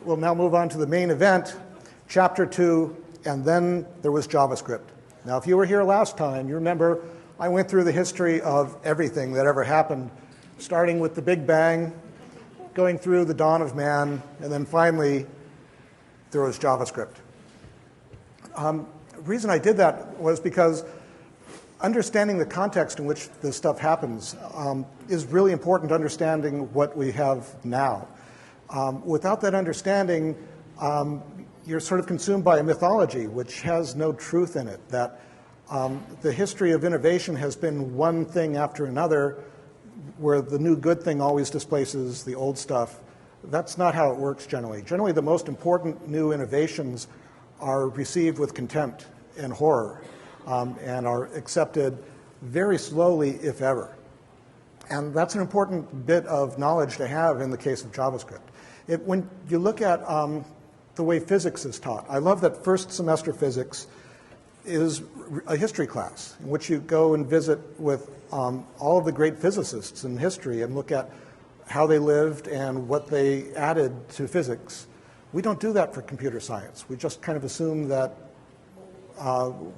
We'll now move on to the main event, Chapter 2, and then there was JavaScript. Now, if you were here last time, you remember I went through the history of everything that ever happened, starting with the Big Bang, going through the dawn of man, and then finally there was JavaScript. The reason I did that was because understanding the context in which this stuff happens is really important to understanding what we have now. Without that understanding, you're sort of consumed by a mythology which has no truth in it, that the history of innovation has been one thing after another, where the new good thing always displaces the old stuff. That's not how it works generally. Generally, the most important new innovations are received with contempt and horror and are accepted very slowly, if ever. And that's an important bit of knowledge to have in the case of JavaScript. When you look at the way physics is taught, I love that first semester physics is a history class in which you go and visit with all of the great physicists in history and look at how they lived and what they added to physics. We don't do that for computer science. We just kind of assume that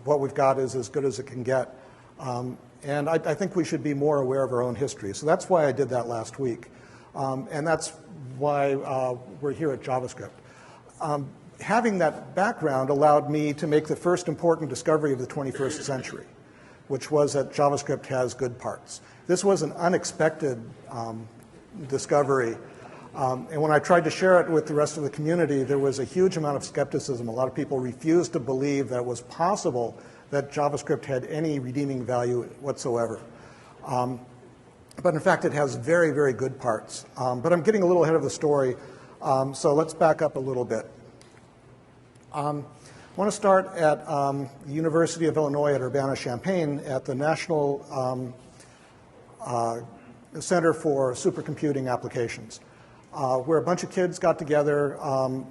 what we've got is as good as it can get. And I think we should be more aware of our own history. So that's why I did that last week. And that's why we're here at JavaScript. Having that background allowed me to make the first important discovery of the 21st century, which was that JavaScript has good parts. This was an unexpected discovery. And when I tried to share it with the rest of the community, there was a huge amount of skepticism. A lot of people refused to believe that it was possible that JavaScript had any redeeming value whatsoever. But in fact, it has very, very good parts. But I'm getting a little ahead of the story, so let's back up a little bit. I want to start at the University of Illinois at Urbana-Champaign at the National Center for Supercomputing Applications, where a bunch of kids got together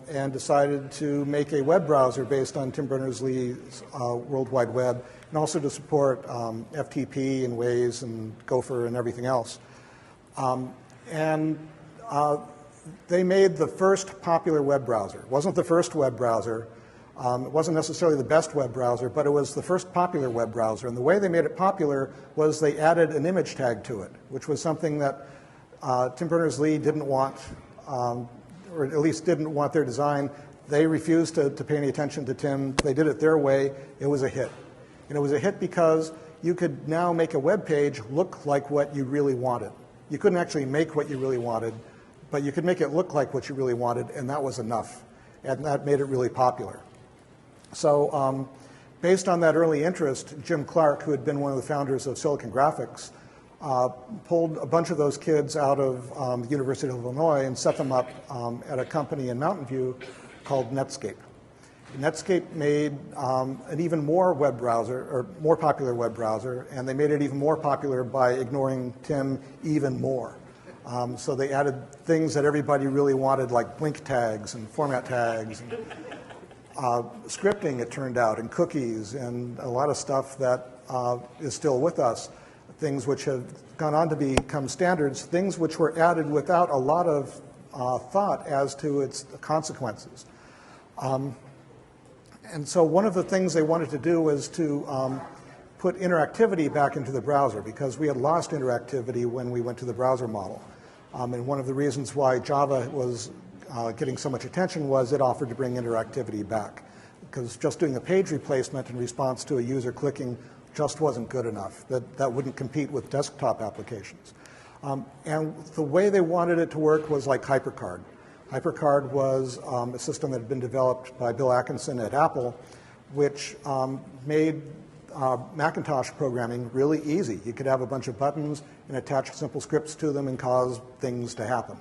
and decided to make a web browser based on Tim Berners-Lee's World Wide Web, and also to support FTP and Waze and Gopher and everything else. They made the first popular web browser. It wasn't the first web browser. It wasn't necessarily the best web browser, but it was the first popular web browser. And the way they made it popular was they added an image tag to it, which was something that Tim Berners-Lee didn't want, or at least didn't want their design. They refused to pay any attention to Tim. They did it their way. It was a hit. And it was a hit because you could now make a web page look like what you really wanted. You couldn't actually make what you really wanted, but you could make it look like what you really wanted, and that was enough. And that made it really popular. So based on that early interest, Jim Clark, who had been one of the founders of Silicon Graphics, pulled a bunch of those kids out of the University of Illinois and set them up at a company in Mountain View called Netscape. Netscape made an even more web browser, or more popular web browser, and they made it even more popular by ignoring Tim even more. So they added things that everybody really wanted, like blink tags and format tags, and scripting, it turned out, and cookies, and a lot of stuff that is still with us, things which have gone on to become standards, things which were added without a lot of thought as to its consequences. And so one of the things they wanted to do was to put interactivity back into the browser, because we had lost interactivity when we went to the browser model. And one of the reasons why Java was getting so much attention was it offered to bring interactivity back, because just doing a page replacement in response to a user clicking just wasn't good enough. That wouldn't compete with desktop applications. And the way they wanted it to work was like HyperCard. HyperCard was a system that had been developed by Bill Atkinson at Apple, which made Macintosh programming really easy. You could have a bunch of buttons and attach simple scripts to them and cause things to happen.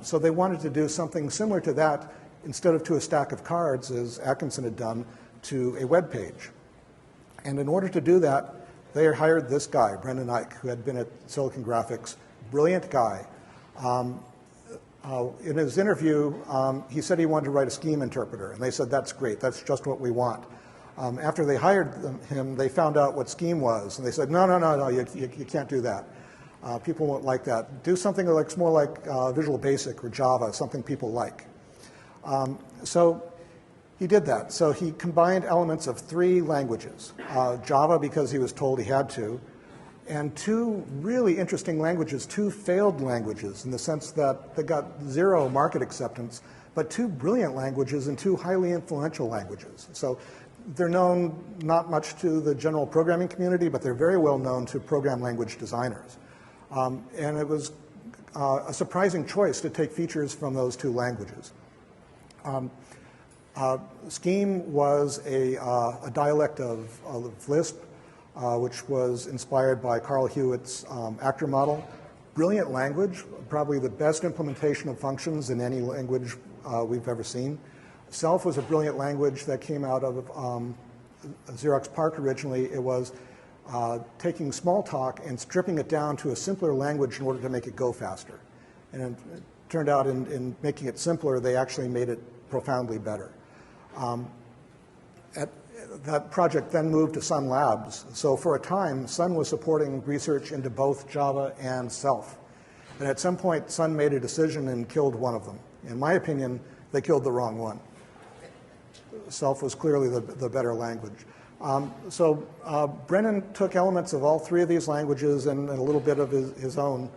So they wanted to do something similar to that, instead of to a stack of cards, as Atkinson had done, to a web page. And in order to do that, they hired this guy, Brendan Eich, who had been at Silicon Graphics, brilliant guy. In his interview, he said he wanted to write a scheme interpreter, and they said, that's great, that's just what we want. After they hired him, they found out what scheme was, and they said, no, you can't do that. People won't like that. Do something that looks more like Visual Basic or Java, something people like. So he did that. So he combined elements of 3 languages. Java, because he was told he had to, and 2 really interesting languages, 2 failed languages in the sense that they got 0 market acceptance, but 2 brilliant languages and 2 highly influential languages. So they're known not much to the general programming community, but they're very well known to program language designers. And it was a surprising choice to take features from those 2 languages. Scheme was a dialect of Lisp, which was inspired by Carl Hewitt's actor model. Brilliant language, probably the best implementation of functions in any language we've ever seen. Self was a brilliant language that came out of Xerox PARC originally. It was taking Smalltalk and stripping it down to a simpler language in order to make it go faster. And it turned out in making it simpler, they actually made it profoundly better. That project then moved to Sun Labs. So for a time, Sun was supporting research into both Java and Self. And at some point, Sun made a decision and killed one of them. In my opinion, they killed the wrong one. Self was clearly the better language. Brennan took elements of all 3 of these languages and a little bit of his own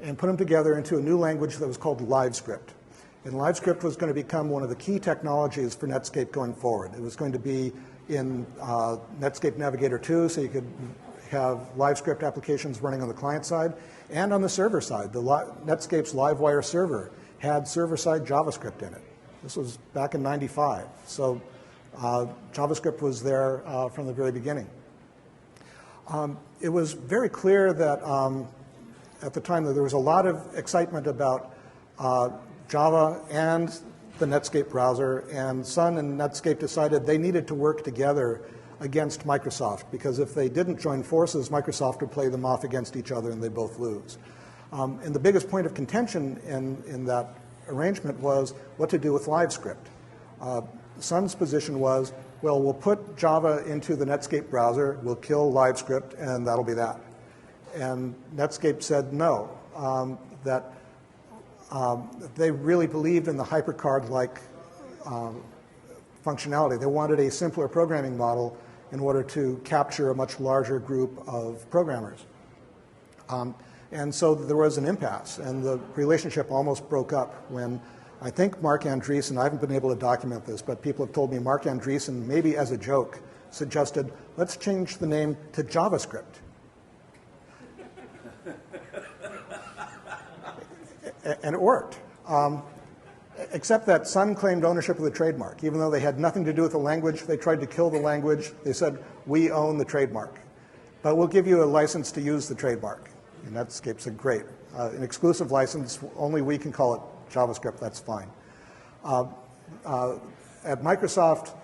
and put them together into a new language that was called LiveScript. And LiveScript was going to become one of the key technologies for Netscape going forward. It was going to be in Netscape Navigator 2, so you could have LiveScript applications running on the client side and on the server side. Netscape's Livewire server had server-side JavaScript in it. This was back in '95, so JavaScript was there from the very beginning. It was very clear that at the time that there was a lot of excitement about Java and the Netscape browser, and Sun and Netscape decided they needed to work together against Microsoft, because if they didn't join forces, Microsoft would play them off against each other and they'd both lose. And the biggest point of contention in that arrangement was what to do with LiveScript. Sun's position was, well, we'll put Java into the Netscape browser, we'll kill LiveScript, and that'll be that. And Netscape said no, that they really believed in the HyperCard-like functionality. They wanted a simpler programming model in order to capture a much larger group of programmers. And so there was an impasse, and the relationship almost broke up when I think Mark Andreessen, I haven't been able to document this, but people have told me Mark Andreessen, maybe as a joke, suggested, let's change the name to JavaScript. And it worked, except that Sun claimed ownership of the trademark. Even though they had nothing to do with the language, they tried to kill the language. They said, we own the trademark, but we'll give you a license to use the trademark. And Netscape said, great. An exclusive license, only we can call it JavaScript, that's fine. At Microsoft,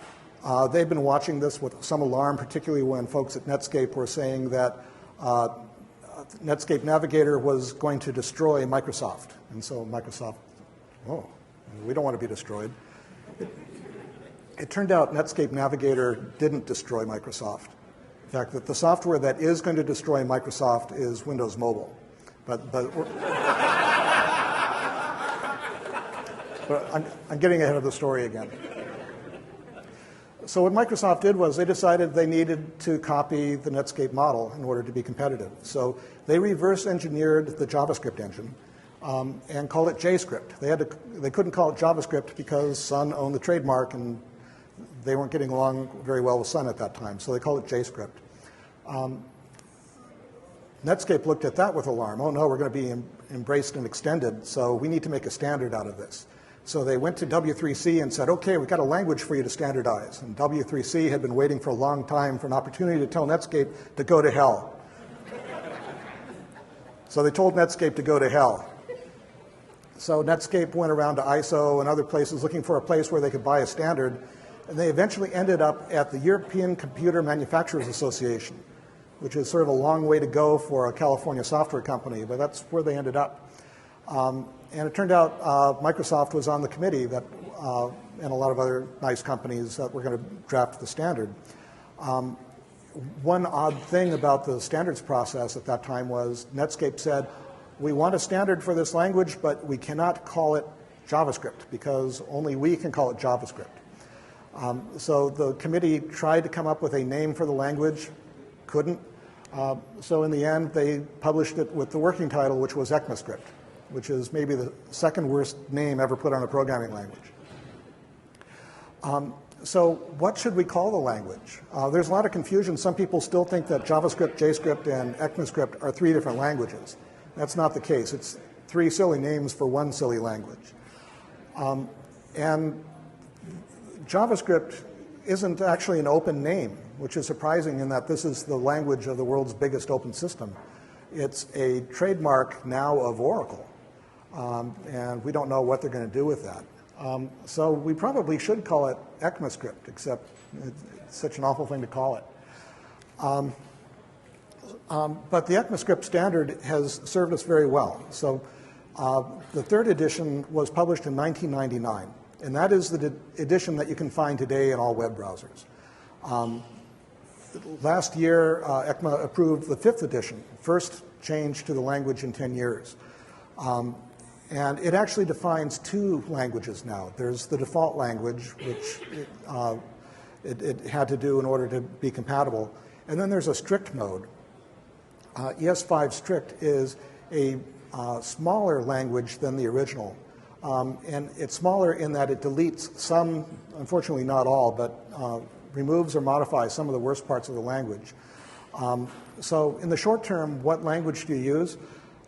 they've been watching this with some alarm, particularly when folks at Netscape were saying that Netscape Navigator was going to destroy Microsoft. And so Microsoft, oh, we don't want to be destroyed. It turned out Netscape Navigator didn't destroy Microsoft. In fact, that the software that is going to destroy Microsoft is Windows Mobile. But I'm getting ahead of the story again. So what Microsoft did was they decided they needed to copy the Netscape model in order to be competitive. So they reverse engineered the JavaScript engine and called it JScript. They couldn't call it JavaScript because Sun owned the trademark and they weren't getting along very well with Sun at that time, so they called it JScript. Netscape looked at that with alarm. Oh no, we're going to be embraced and extended, so we need to make a standard out of this. So they went to W3C and said, okay, we've got a language for you to standardize. And W3C had been waiting for a long time for an opportunity to tell Netscape to go to hell. So they told Netscape to go to hell. So Netscape went around to ISO and other places looking for a place where they could buy a standard. And they eventually ended up at the European Computer Manufacturers Association, which is sort of a long way to go for a California software company, but that's where they ended up. And it turned out Microsoft was on the committee that, and a lot of other nice companies that were going to draft the standard. one odd thing about the standards process at that time was Netscape said, we want a standard for this language, but we cannot call it JavaScript because only we can call it JavaScript. So the committee tried to come up with a name for the language, couldn't. So in the end, they published it with the working title, which was ECMAScript, which is maybe the second worst name ever put on a programming language. So what should we call the language? There's a lot of confusion. Some people still think that JavaScript, JScript, and ECMAScript are three different languages. That's not the case. It's three silly names for one silly language. And JavaScript isn't actually an open name, which is surprising in that this is the language of the world's biggest open system. It's a trademark now of Oracle, and we don't know what they're going to do with that. So we probably should call it ECMAScript, except it's such an awful thing to call it. But the ECMAScript standard has served us very well. So the third edition was published in 1999, and that is the edition that you can find today in all web browsers. Last year, ECMA approved the fifth edition, first change to the language in 10 years. And it actually defines two languages now. There's the default language, which it had to do in order to be compatible. And then there's a strict mode. ES5 strict is a smaller language than the original. And it's smaller in that it deletes some, unfortunately not all, but removes or modifies some of the worst parts of the language. So in the short term, what language do you use?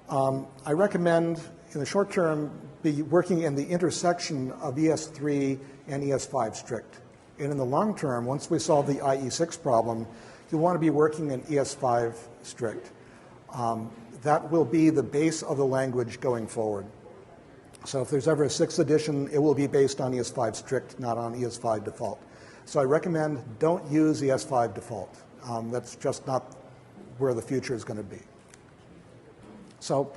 I recommend, in the short term, be working in the intersection of ES3 and ES5 strict. And in the long term, once we solve the IE6 problem, you want to be working in ES5 strict. That will be the base of the language going forward. So if there's ever a sixth edition, it will be based on ES5 strict, not on ES5 default. So I recommend don't use ES5 default. That's just not where the future is going to be. So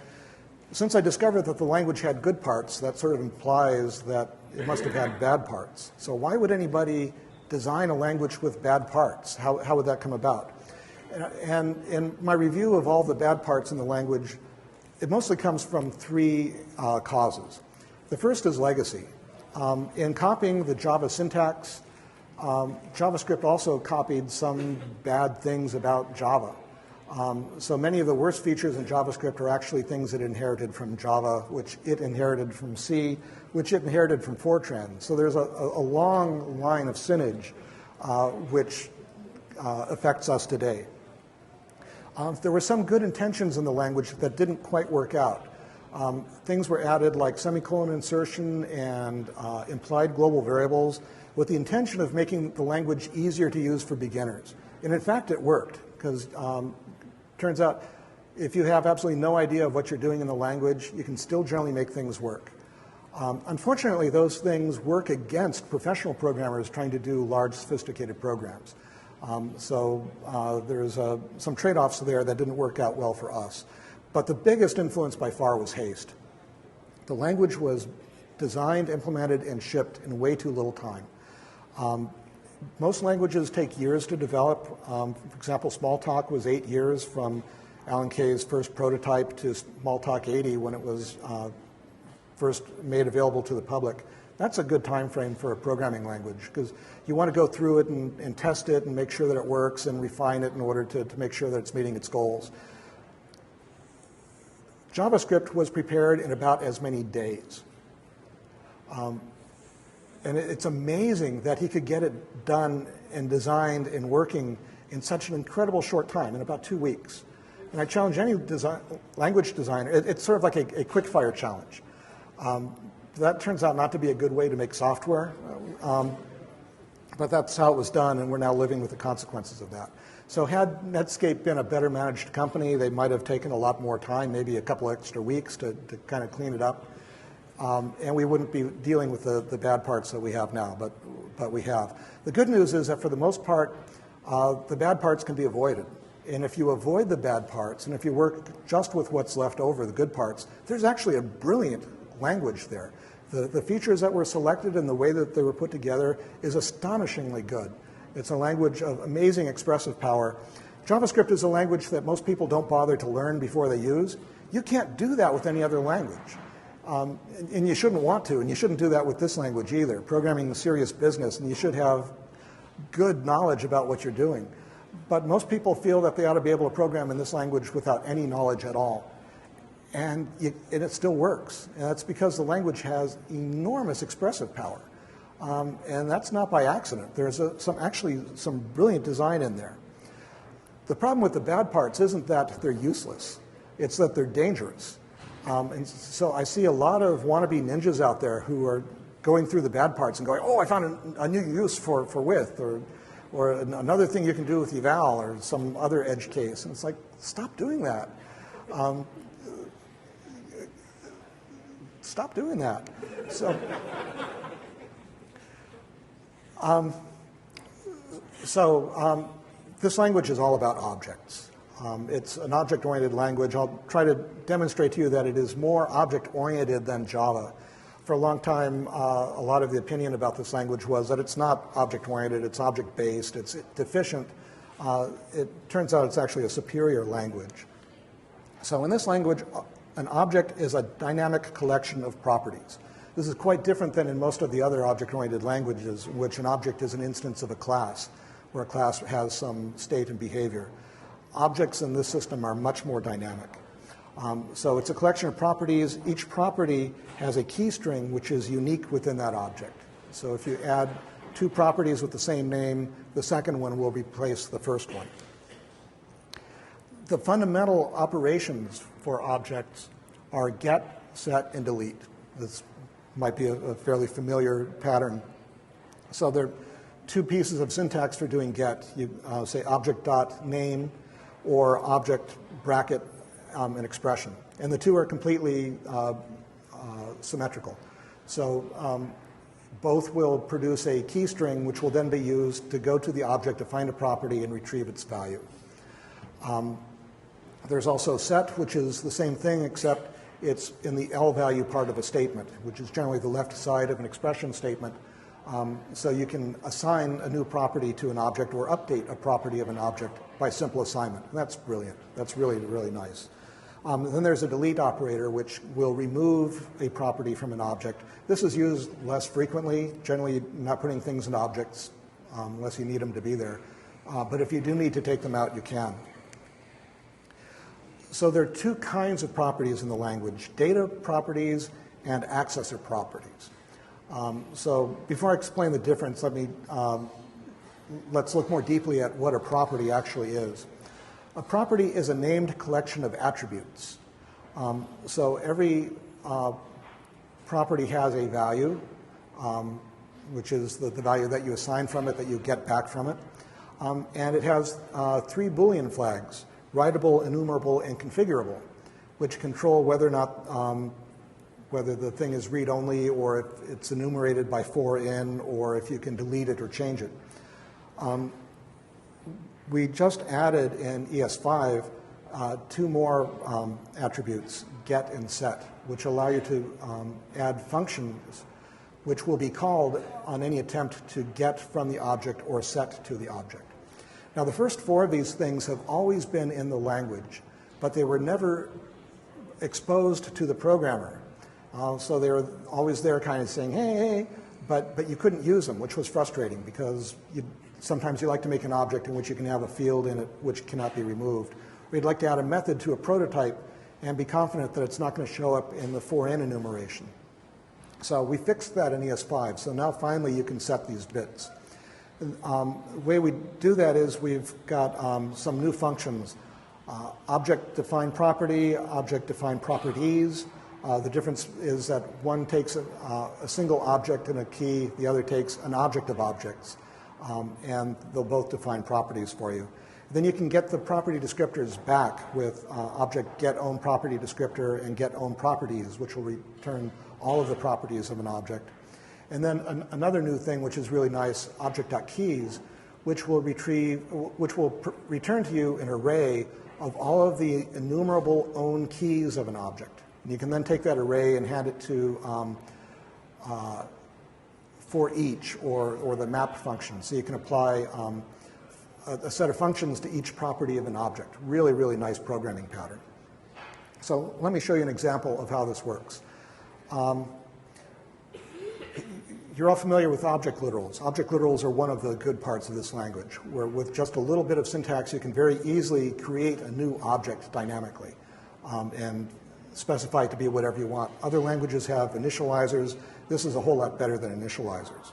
since I discovered that the language had good parts, that sort of implies that it must have had bad parts. So why would anybody design a language with bad parts? How would that come about? And in my review of all the bad parts in the language, it mostly comes from three causes. The first is legacy. In copying the Java syntax, JavaScript also copied some bad things about Java. So many of the worst features in JavaScript are actually things it inherited from Java, which it inherited from C, which it inherited from Fortran. So there's a long line of signage which affects us today. There were some good intentions in the language that didn't quite work out. Things were added like semicolon insertion and implied global variables with the intention of making the language easier to use for beginners. And in fact, it worked, because turns out if you have absolutely no idea of what you're doing in the language, you can still generally make things work. Unfortunately, those things work against professional programmers trying to do large, sophisticated programs. So there's some trade-offs there that didn't work out well for us. But the biggest influence by far was haste. The language was designed, implemented, and shipped in way too little time. Most languages take years to develop. For example, Smalltalk was 8 years from Alan Kay's first prototype to Smalltalk 80 when it was first made available to the public. That's a good time frame for a programming language, because you want to go through it and test it and make sure that it works and refine it in order to make sure that it's meeting its goals. JavaScript was prepared in about as many days. And it's amazing that he could get it done and designed and working in such an incredible short time, in about 2 weeks. And I challenge any language designer, it's sort of like a quick fire challenge. That turns out not to be a good way to make software, but that's how it was done, and we're now living with the consequences of that. So had Netscape been a better managed company, they might have taken a lot more time, maybe a couple extra weeks to kind of clean it up. And we wouldn't be dealing with the bad parts that we have now, but we have. The good news is that for the most part, the bad parts can be avoided. And if you avoid the bad parts, and if you work just with what's left over, the good parts, there's actually a brilliant language there. The features that were selected and the way that they were put together is astonishingly good. It's a language of amazing expressive power. JavaScript is a language that most people don't bother to learn before they use. You can't do that with any other language. And you shouldn't want to, and you shouldn't do that with this language either. Programming is serious business, and you should have good knowledge about what you're doing. But most people feel that they ought to be able to program in this language without any knowledge at all. And it still works. And that's because the language has enormous expressive power. And that's not by accident. There's actually some brilliant design in there. The problem with the bad parts isn't that they're useless. It's that they're dangerous. And so I see a lot of wannabe ninjas out there who are going through the bad parts and going, oh, I found a new use for width, or another thing you can do with eval, or some other edge case. And it's like, stop doing that. Stop doing that. This language is all about objects. It's an object-oriented language. I'll try to demonstrate to you that it is more object-oriented than Java. For a long time, a lot of the opinion about this language was that it's not object-oriented, it's object-based, it's deficient. It turns out it's actually a superior language. So in this language, an object is a dynamic collection of properties. This is quite different than in most of the other object-oriented languages, in which an object is an instance of a class, where a class has some state and behavior. Objects in this system are much more dynamic. So it's a collection of properties. Each property has a key string which is unique within that object. So if you add two properties with the same name, the second one will replace the first one. The fundamental operations for objects are get, set, and delete. This might be a fairly familiar pattern. So there are two pieces of syntax for doing get. You say object.name or object bracket an expression. And the two are completely symmetrical. So both will produce a key string which will then be used to go to the object to find a property and retrieve its value. There's also set, which is the same thing, except it's in the L value part of a statement, which is generally the left side of an expression statement. So you can assign a new property to an object or update a property of an object by simple assignment. And that's brilliant. That's really, really nice. Then there's a delete operator, which will remove a property from an object. This is used less frequently. Generally, not putting things in objects unless you need them to be there. But if you do need to take them out, you can. So there are two kinds of properties in the language: data properties and accessor properties. So before I explain the difference, let's look more deeply at what a property actually is. A property is a named collection of attributes. So every property has a value, which is the value that you assign from it, that you get back from it. And it has three Boolean flags: writable, enumerable, and configurable, which control whether or not whether the thing is read-only, or if it's enumerated by for-in, or if you can delete it or change it. We just added in ES5 two more attributes, get and set, which allow you to add functions which will be called on any attempt to get from the object or set to the object. Now, the first four of these things have always been in the language, but they were never exposed to the programmer. So they were always there kind of saying, hey, hey, but you couldn't use them, which was frustrating, because sometimes you like to make an object in which you can have a field in it which cannot be removed. We'd like to add a method to a prototype and be confident that it's not going to show up in the for-in enumeration. So we fixed that in ES5. So now finally you can set these bits. The way we do that is we've got some new functions. Object-defined property, object-defined properties. The difference is that one takes a single object and a key, the other takes an object of objects. And they'll both define properties for you. Then you can get the property descriptors back with object get own property descriptor and get own properties, which will return all of the properties of an object. And then another new thing, which is really nice, object.keys, which will return to you an array of all of the enumerable own keys of an object. And you can then take that array and hand it to for each or the map function. So you can apply a set of functions to each property of an object. Really, really nice programming pattern. So let me show you an example of how this works. You're all familiar with object literals. Object literals are one of the good parts of this language, where with just a little bit of syntax, you can very easily create a new object dynamically and specify it to be whatever you want. Other languages have initializers. This is a whole lot better than initializers.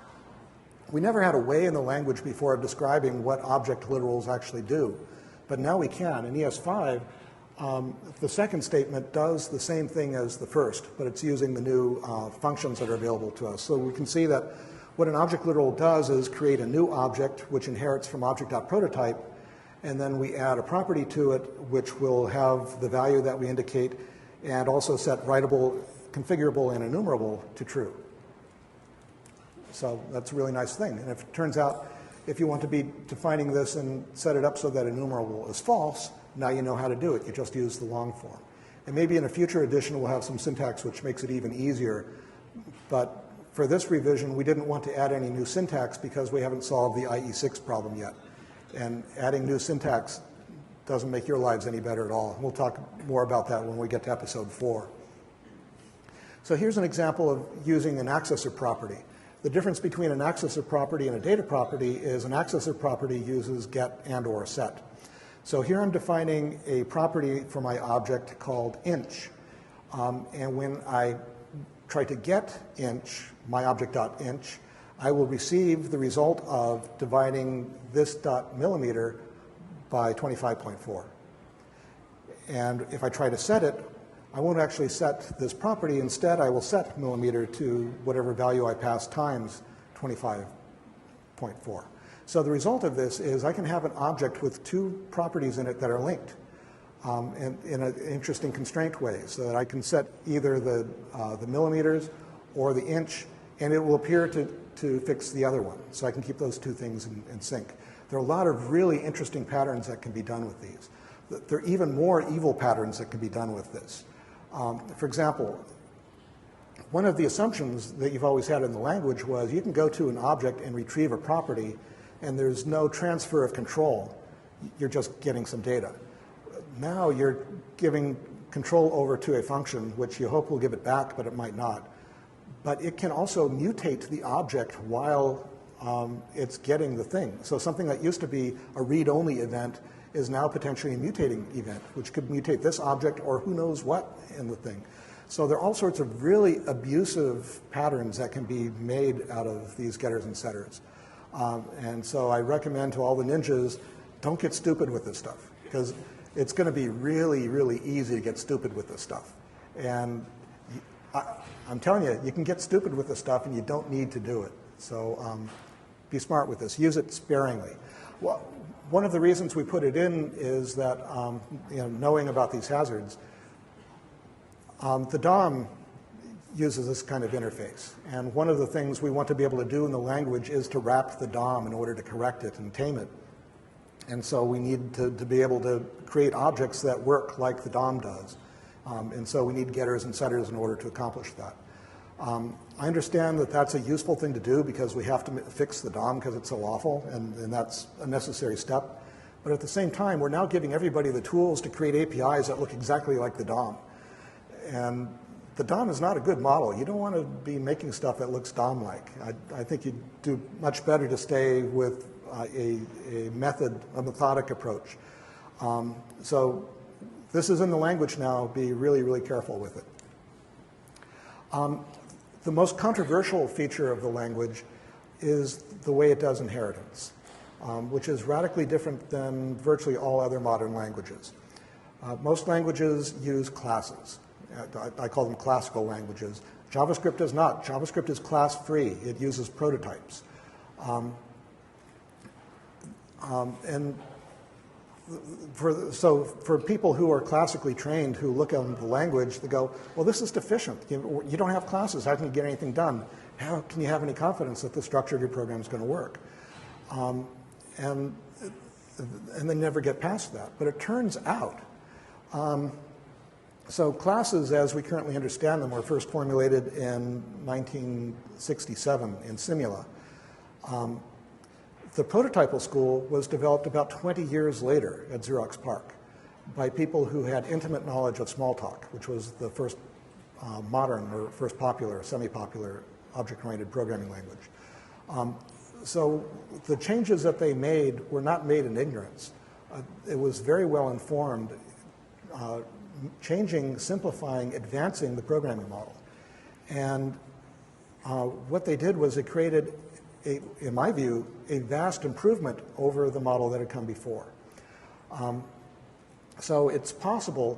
We never had a way in the language before of describing what object literals actually do, but now we can. In ES5, the second statement does the same thing as the first, but it's using the new functions that are available to us. So we can see that what an object literal does is create a new object which inherits from object.prototype, and then we add a property to it which will have the value that we indicate and also set writable, configurable, and enumerable to true. So that's a really nice thing. And if it turns out if you want to be defining this and set it up so that enumerable is false, now you know how to do it. You just use the long form. And maybe in a future edition we'll have some syntax which makes it even easier. But for this revision, we didn't want to add any new syntax because we haven't solved the IE6 problem yet. And adding new syntax doesn't make your lives any better at all. We'll talk more about that when we get to episode 4. So here's an example of using an accessor property. The difference between an accessor property and a data property is an accessor property uses get and or set. So here I'm defining a property for my object called inch. And when I try to get inch, my object.inch, I will receive the result of dividing this dot millimeter by 25.4. And if I try to set it, I won't actually set this property. Instead, I will set millimeter to whatever value I pass times 25.4. So the result of this is I can have an object with two properties in it that are linked in an interesting constraint way, so that I can set either the millimeters or the inch, and it will appear to fix the other one. So I can keep those two things in sync. There are a lot of really interesting patterns that can be done with these. There are even more evil patterns that can be done with this. For example, one of the assumptions that you've always had in the language was you can go to an object and retrieve a property, and there's no transfer of control. You're just getting some data. Now you're giving control over to a function, which you hope will give it back, but it might not. But it can also mutate the object while it's getting the thing. So something that used to be a read-only event is now potentially a mutating event, which could mutate this object or who knows what in the thing. So there are all sorts of really abusive patterns that can be made out of these getters and setters. And so I recommend to all the ninjas, don't get stupid with this stuff, because it's going to be really, really easy to get stupid with this stuff. And I'm telling you, you can get stupid with this stuff and you don't need to do it. So be smart with this. Use it sparingly. Well, one of the reasons we put it in is that, knowing about these hazards, the DOM uses this kind of interface. And one of the things we want to be able to do in the language is to wrap the DOM in order to correct it and tame it. And so we need to be able to create objects that work like the DOM does. And so we need getters and setters in order to accomplish that. I understand that that's a useful thing to do because we have to fix the DOM because it's so awful, and that's a necessary step. But at the same time, we're now giving everybody the tools to create APIs that look exactly like the DOM. And the DOM is not a good model. You don't want to be making stuff that looks DOM-like. I think you'd do much better to stay with a methodic approach. So this is in the language now. Be really, really careful with it. The most controversial feature of the language is the way it does inheritance, which is radically different than virtually all other modern languages. Most languages use classes. I call them classical languages. JavaScript does not. JavaScript is class-free. It uses prototypes. So for people who are classically trained who look at the language, they go, well, this is deficient. You don't have classes. How can you get anything done? How can you have any confidence that the structure of your program is going to work? And they never get past that. But it turns out So classes, as we currently understand them, were first formulated in 1967 in Simula. The prototypal school was developed about 20 years later at Xerox PARC by people who had intimate knowledge of Smalltalk, which was the first modern or first popular, semi-popular object-oriented programming language. So the changes that they made were not made in ignorance. It was very well informed, changing, simplifying, advancing the programming model. And what they did was it created, in my view, a vast improvement over the model that had come before. So it's possible,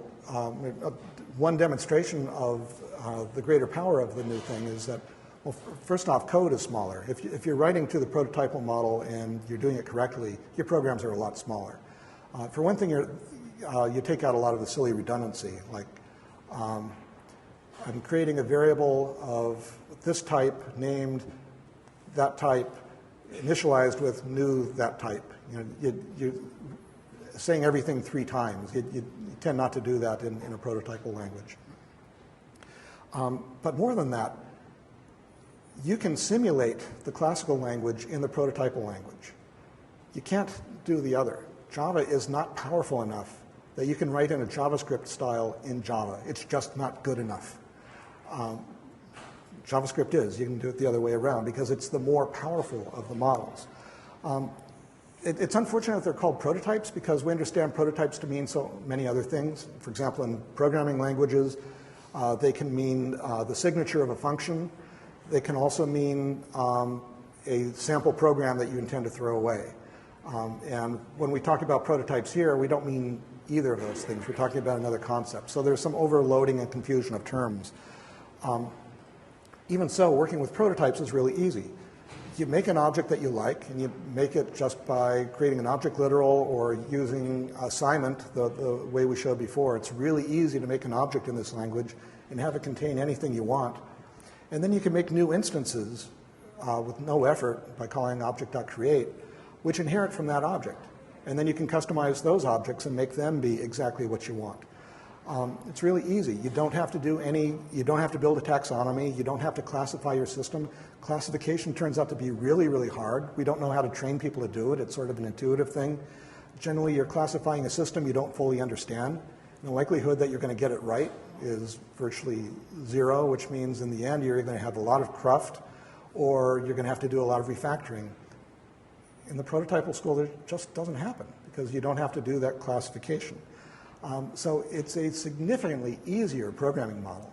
one demonstration of the greater power of the new thing is that, well, first off, code is smaller. If you're writing to the prototypal model and you're doing it correctly, your programs are a lot smaller. For one thing, you take out a lot of the silly redundancy, like I'm creating a variable of this type named that type, initialized with new that type. You're saying everything 3 times. You tend not to do that in a prototypal language. But more than that, you can simulate the classical language in the prototypal language. You can't do the other. Java is not powerful enough that you can write in a JavaScript style in Java. It's just not good enough. JavaScript is. You can do it the other way around because it's the more powerful of the models. It's unfortunate that they're called prototypes because we understand prototypes to mean so many other things. For example, in programming languages, they can mean the signature of a function. They can also mean a sample program that you intend to throw away. And when we talk about prototypes here, we don't mean either of those things. We're talking about another concept. So there's some overloading and confusion of terms. Even so, working with prototypes is really easy. You make an object that you like, and you make it just by creating an object literal or using assignment the way we showed before. It's really easy to make an object in this language and have it contain anything you want. And then you can make new instances with no effort by calling object.create, which inherit from that object. And then you can customize those objects and make them be exactly what you want. It's really easy. You don't have to do you don't have to build a taxonomy. You don't have to classify your system. Classification turns out to be really, really hard. We don't know how to train people to do it. It's sort of an intuitive thing. Generally, you're classifying a system you don't fully understand. And the likelihood that you're going to get it right is virtually 0, which means in the end you're going to have a lot of cruft or you're going to have to do a lot of refactoring. In the prototypal school, it just doesn't happen because you don't have to do that classification. So it's a significantly easier programming model.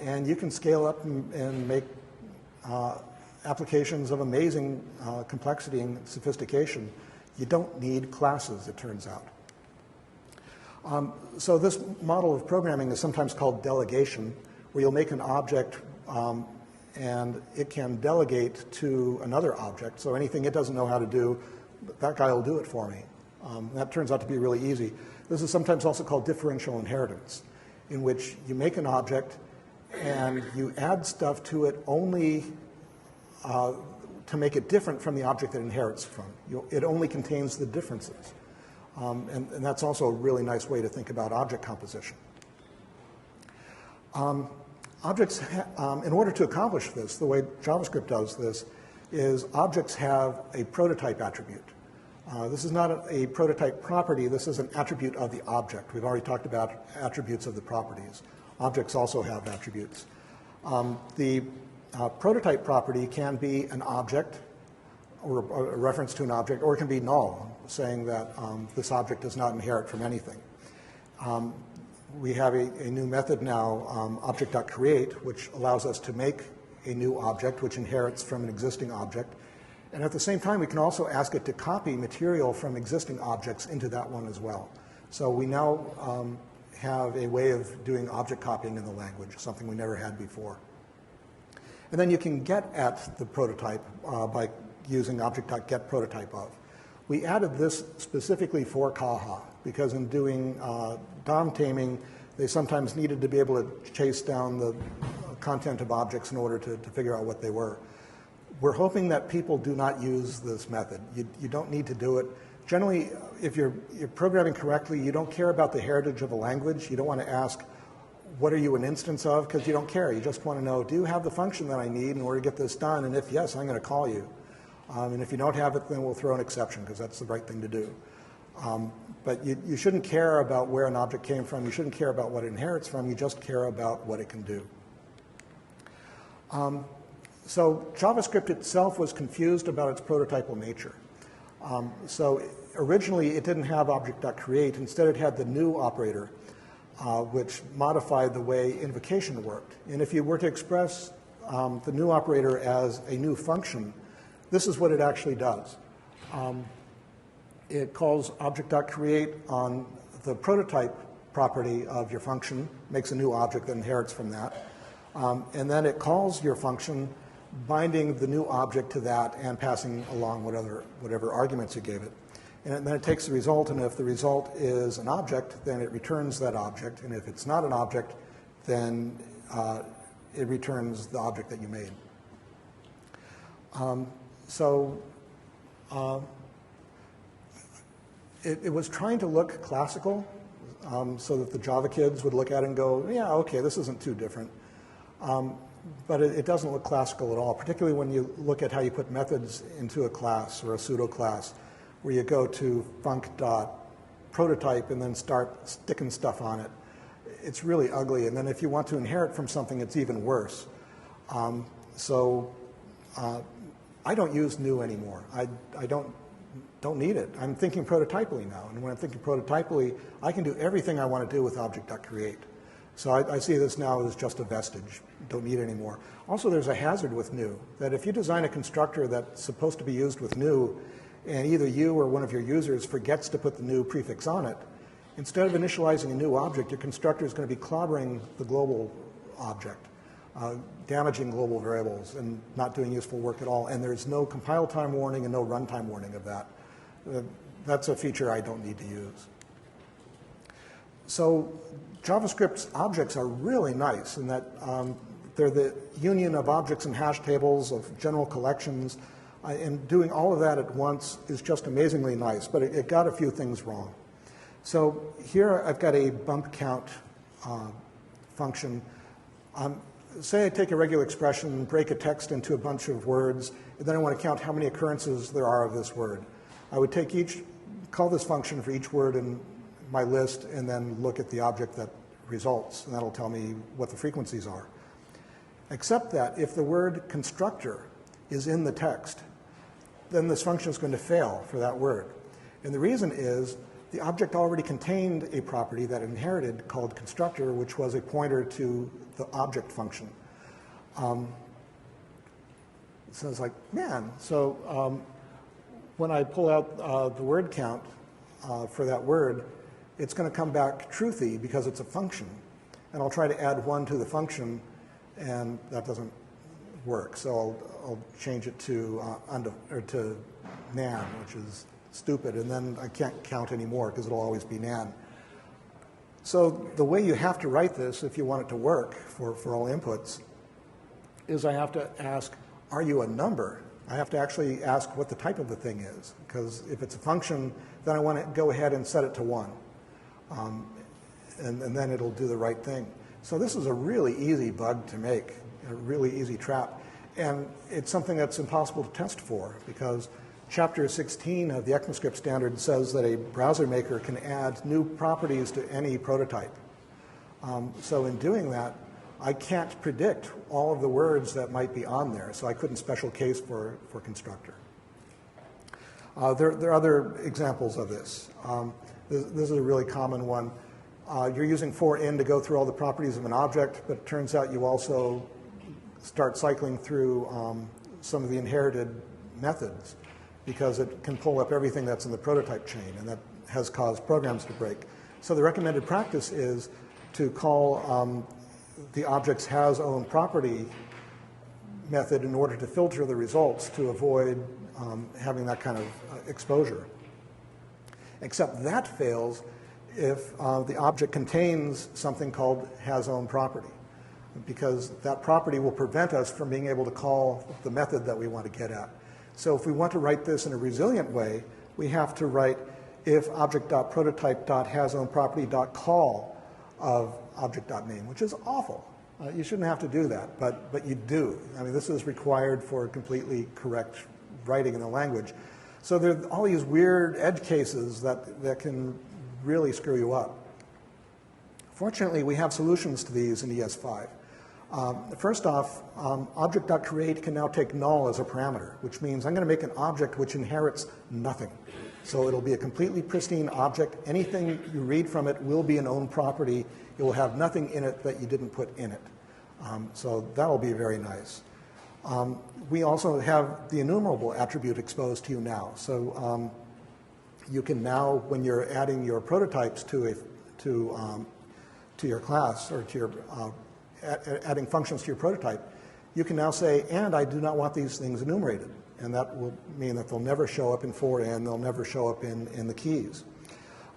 And you can scale up and make applications of amazing complexity and sophistication. You don't need classes, it turns out. So this model of programming is sometimes called delegation, where you'll make an object and it can delegate to another object. So anything it doesn't know how to do, that guy will do it for me. That turns out to be really easy. This is sometimes also called differential inheritance, in which you make an object and you add stuff to it only to make it different from the object it inherits from. It only contains the differences. And that's also a really nice way to think about object composition. Objects, in order to accomplish this, the way JavaScript does this, is objects have a prototype attribute. This is not a prototype property, this is an attribute of the object. We've already talked about attributes of the properties. Objects also have attributes. The prototype property can be an object, or a reference to an object, or it can be null, saying that this object does not inherit from anything. We have a new method now, object.create, which allows us to make a new object which inherits from an existing object. And at the same time, we can also ask it to copy material from existing objects into that one as well. So we now have a way of doing object copying in the language, something we never had before. And then you can get at the prototype by using object.getPrototypeOf. We added this specifically for Caja, because in doing DOM taming, they sometimes needed to be able to chase down the content of objects in order to figure out what they were. We're hoping that people do not use this method. You don't need to do it. Generally, if you're programming correctly, you don't care about the heritage of a language. You don't want to ask, what are you an instance of? Because you don't care. You just want to know, do you have the function that I need in order to get this done? And if yes, I'm going to call you. And if you don't have it, then we'll throw an exception, because that's the right thing to do. But you shouldn't care about where an object came from. You shouldn't care about what it inherits from. You just care about what it can do. So JavaScript itself was confused about its prototypal nature. So originally, it didn't have object.create. Instead, it had the new operator, which modified the way invocation worked. And if you were to express the new operator as a new function, this is what it actually does. It calls object.create on the prototype property of your function, makes a new object that inherits from that. And then it calls your function, binding the new object to that and passing along whatever arguments you gave it. And then it takes the result, and if the result is an object, then it returns that object. And if it's not an object, then it returns the object that you made. It was trying to look classical, so that the Java kids would look at it and go, yeah, okay, this isn't too different. But it doesn't look classical at all, particularly when you look at how you put methods into a class or a pseudo class, where you go to func.prototype and then start sticking stuff on it. It's really ugly. And then if you want to inherit from something, it's even worse. I don't use new anymore. I don't need it. I'm thinking prototypally now. And when I'm thinking prototypally, I can do everything I want to do with object.create. So I see this now as just a vestige. Don't need it anymore. Also, there's a hazard with new, that if you design a constructor that's supposed to be used with new, and either you or one of your users forgets to put the new prefix on it, instead of initializing a new object, your constructor is going to be clobbering the global object, damaging global variables, and not doing useful work at all. And there's no compile time warning and no runtime warning of that. That's a feature I don't need to use. So JavaScript's objects are really nice in that they're the union of objects and hash tables, of general collections, and doing all of that at once is just amazingly nice, but it got a few things wrong. So here I've got a bump count function. Say I take a regular expression, break a text into a bunch of words, and then I want to count how many occurrences there are of this word. I would call this function for each word in my list, and then look at the object that results, and that'll tell me what the frequencies are. Except that if the word constructor is in the text, then this function is going to fail for that word. And the reason is the object already contained a property that it inherited called constructor, which was a pointer to the object function. So it's like, man, so when I pull out the word count for that word, it's going to come back truthy because it's a function. And I'll try to add 1 to the function, and that doesn't work. So I'll change it to nan, which is stupid, and then I can't count anymore because it'll always be nan. So the way you have to write this, if you want it to work for all inputs, is I have to ask, are you a number? I have to actually ask what the type of the thing is, because if it's a function, then I want to go ahead and set it to 1. And then it'll do the right thing. So this is a really easy bug to make, a really easy trap. And it's something that's impossible to test for, because Chapter 16 of the ECMAScript standard says that a browser maker can add new properties to any prototype. So in doing that, I can't predict all of the words that might be on there, so I couldn't special case for constructor. There are other examples of this. This is a really common one. You're using for-in to go through all the properties of an object, but it turns out you also start cycling through some of the inherited methods, because it can pull up everything that's in the prototype chain, and that has caused programs to break. So the recommended practice is to call the object's has-own-property method in order to filter the results to avoid having that kind of exposure. Except that fails if the object contains something called has-own-property, because that property will prevent us from being able to call the method that we want to get at. So if we want to write this in a resilient way, we have to write if object.prototype.hasOwnProperty.call of object.name, which is awful. You shouldn't have to do that, but you do. I mean, this is required for completely correct writing in the language. So there are all these weird edge cases that can really screw you up. Fortunately, we have solutions to these in ES5. First off, object.create can now take null as a parameter, which means I'm going to make an object which inherits nothing. So it'll be a completely pristine object. Anything you read from it will be an own property. It will have nothing in it that you didn't put in it. So that'll be very nice. We also have the enumerable attribute exposed to you now. So you can now, when you're adding your prototypes to your class or to your adding functions to your prototype, you can now say, and I do not want these things enumerated. And that will mean that they'll never show up in for-in, they'll never show up in the keys.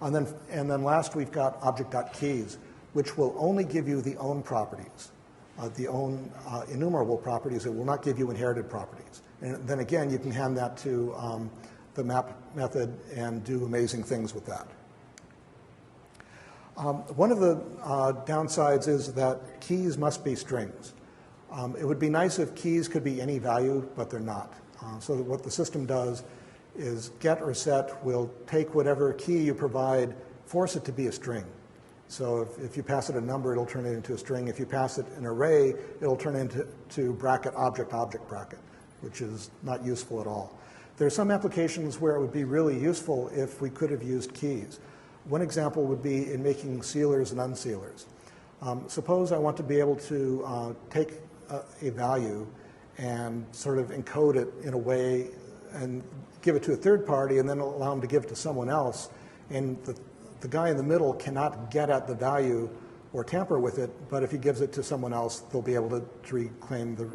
And then last, we've got object.keys, which will only give you the own properties, the own enumerable properties. It will not give you inherited properties. And then again, you can hand that to the map method and do amazing things with that. One of the downsides is that keys must be strings. It would be nice if keys could be any value, but they're not. So that what the system does is get or set will take whatever key you provide, force it to be a string. So if you pass it a number, it'll turn it into a string. If you pass it an array, it'll turn into bracket, object, object bracket, which is not useful at all. There are some applications where it would be really useful if we could have used keys. One example would be in making sealers and unsealers. Suppose I want to be able to take a value and sort of encode it in a way and give it to a third party and then allow them to give it to someone else. And the guy in the middle cannot get at the value or tamper with it, but if he gives it to someone else, they'll be able to reclaim the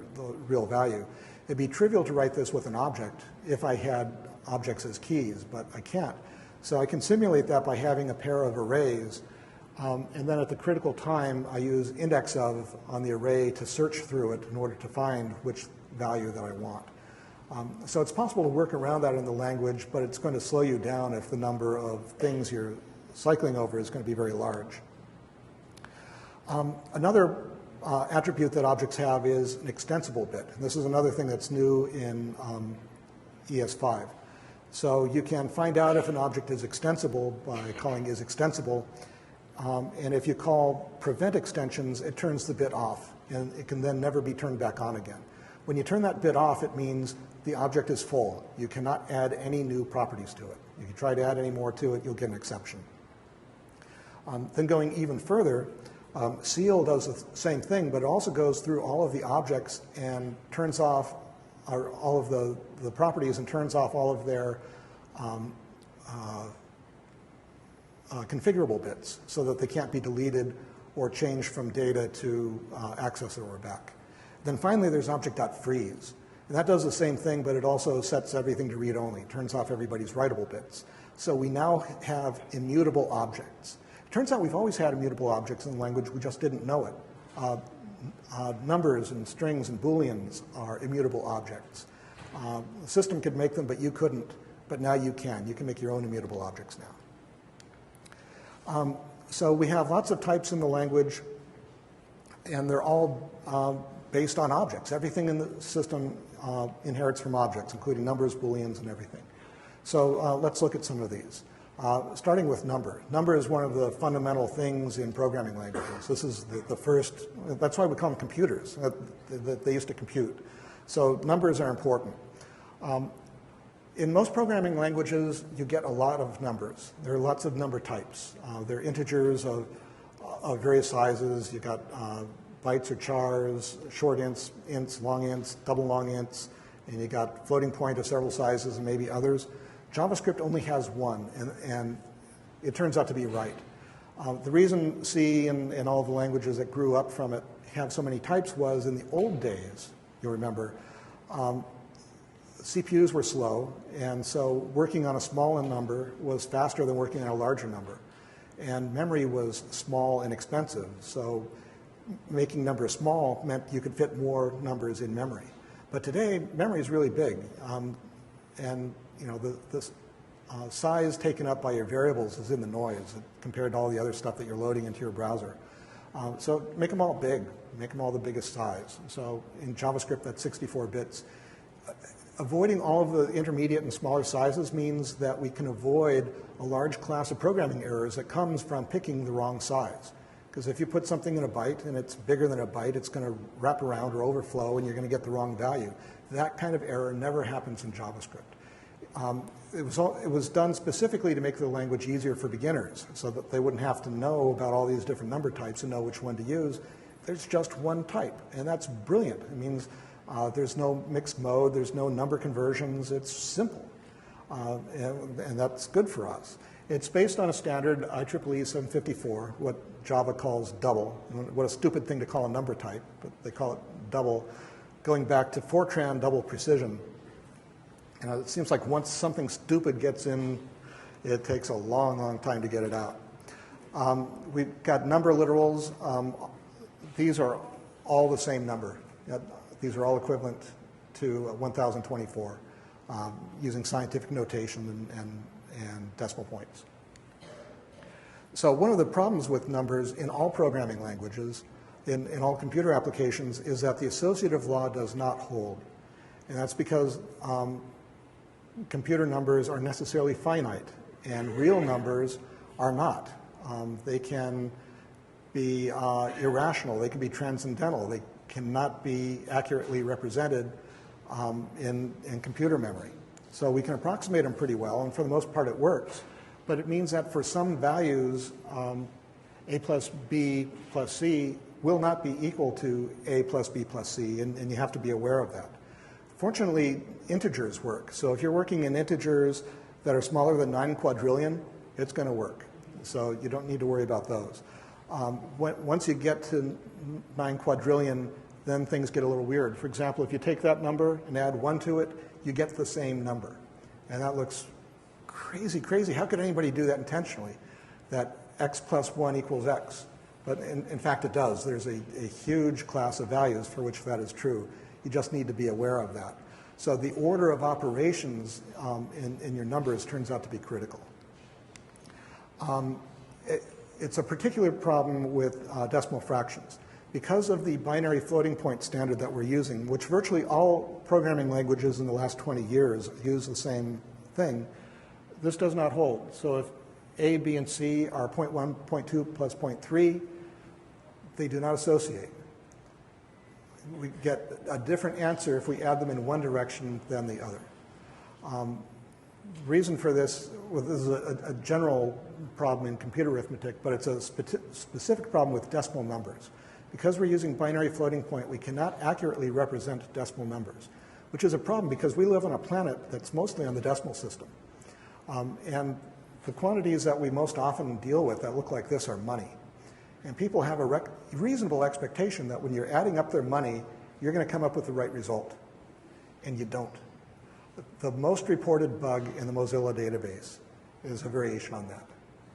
real value. It'd be trivial to write this with an object if I had objects as keys, but I can't. So I can simulate that by having a pair of arrays, and then at the critical time, I use index of on the array to search through it in order to find which value that I want. So it's possible to work around that in the language, but it's going to slow you down if the number of things you're cycling over is going to be very large. Another attribute that objects have is an extensible bit. And this is another thing that's new in ES5. So you can find out if an object is extensible by calling isExtensible. And if you call prevent extensions, it turns the bit off. And it can then never be turned back on again. When you turn that bit off, it means the object is full. You cannot add any new properties to it. If you try to add any more to it, you'll get an exception. Then going even further, seal does the same thing, but it also goes through all of the objects and turns off all of the properties and turns off all of their configurable bits so that they can't be deleted or changed from data to access it or back. Then finally, there's object.freeze. And that does the same thing, but it also sets everything to read only, turns off everybody's writable bits. So we now have immutable objects. It turns out we've always had immutable objects in the language, we just didn't know it. Numbers and strings and booleans are immutable objects. The system could make them, but you couldn't. But now you can. You can make your own immutable objects now. So we have lots of types in the language, and they're all based on objects. Everything in the system inherits from objects, including numbers, booleans, and everything. So let's look at some of these. Starting with number. Number is one of the fundamental things in programming languages. This is the first, that's why we call them computers, that they used to compute. So numbers are important. In most programming languages, you get a lot of numbers. There are lots of number types. There are integers of various sizes. You've got bytes or chars, short ints, long ints, double long ints, and you got floating point of several sizes and maybe others. JavaScript only has one, and it turns out to be right. The reason C and all of the languages that grew up from it have so many types was in the old days, you'll remember, CPUs were slow, and so working on a small number was faster than working on a larger number. And memory was small and expensive, so making numbers small meant you could fit more numbers in memory. But today, memory is really big, and you know, size taken up by your variables is in the noise compared to all the other stuff that you're loading into your browser. So make them all big, make them all the biggest size. So in JavaScript, that's 64 bits. Avoiding all of the intermediate and smaller sizes means that we can avoid a large class of programming errors that comes from picking the wrong size. Because if you put something in a byte and it's bigger than a byte, it's going to wrap around or overflow and you're going to get the wrong value. That kind of error never happens in JavaScript. It was done specifically to make the language easier for beginners so that they wouldn't have to know about all these different number types and know which one to use. There's just one type, and that's brilliant. It means there's no mixed mode, there's no number conversions, it's simple. And that's good for us. It's based on a standard IEEE 754, what Java calls double. What a stupid thing to call a number type, but they call it double, going back to Fortran double precision. And it seems like once something stupid gets in, it takes a long, long time to get it out. We've got number literals. These are all the same number. These are all equivalent to 1024 using scientific notation and decimal points. So one of the problems with numbers in all programming languages, in all computer applications, is that the associative law does not hold. And that's because computer numbers are necessarily finite, and real numbers are not. They can be irrational, they can be transcendental, they cannot be accurately represented in computer memory. So we can approximate them pretty well, and for the most part it works. But it means that for some values, a plus b plus c will not be equal to a plus b plus c, and you have to be aware of that. Fortunately, integers work. So if you're working in integers that are smaller than 9 quadrillion, it's going to work. So you don't need to worry about those. Once you get to 9 quadrillion, then things get a little weird. For example, if you take that number and add 1 to it, you get the same number. And that looks crazy, crazy. How could anybody do that intentionally? That x plus 1 equals x. But in fact, it does. There's a huge class of values for which that is true. You just need to be aware of that. So the order of operations in your numbers turns out to be critical. It's a particular problem with decimal fractions. Because of the binary floating point standard that we're using, which virtually all programming languages in the last 20 years use the same thing, this does not hold. So if A, B, and C are 0.1, 0.2 plus 0.3, they do not associate. We get a different answer if we add them in one direction than the other. Reason for this, well, this is a general problem in computer arithmetic, but it's a specific problem with decimal numbers. Because we're using binary floating point, we cannot accurately represent decimal numbers, which is a problem because we live on a planet that's mostly on the decimal system. And the quantities that we most often deal with that look like this are money. And people have a reasonable expectation that when you're adding up their money, you're going to come up with the right result. And you don't. The most reported bug in the Mozilla database is a variation on that.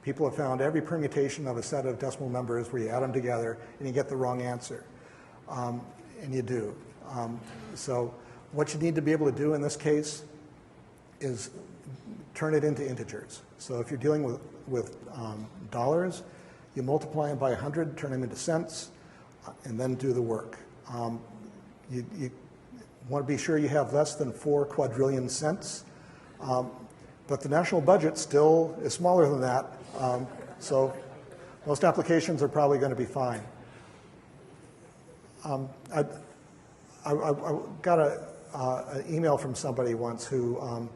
People have found every permutation of a set of decimal numbers where you add them together and you get the wrong answer. And you do. So what you need to be able to do in this case is turn it into integers. So if you're dealing with dollars, you multiply them by 100, turn them into cents, and then do the work. You want to be sure you have less than 4 quadrillion cents, but the national budget still is smaller than that, so most applications are probably going to be fine. I got an email from somebody once who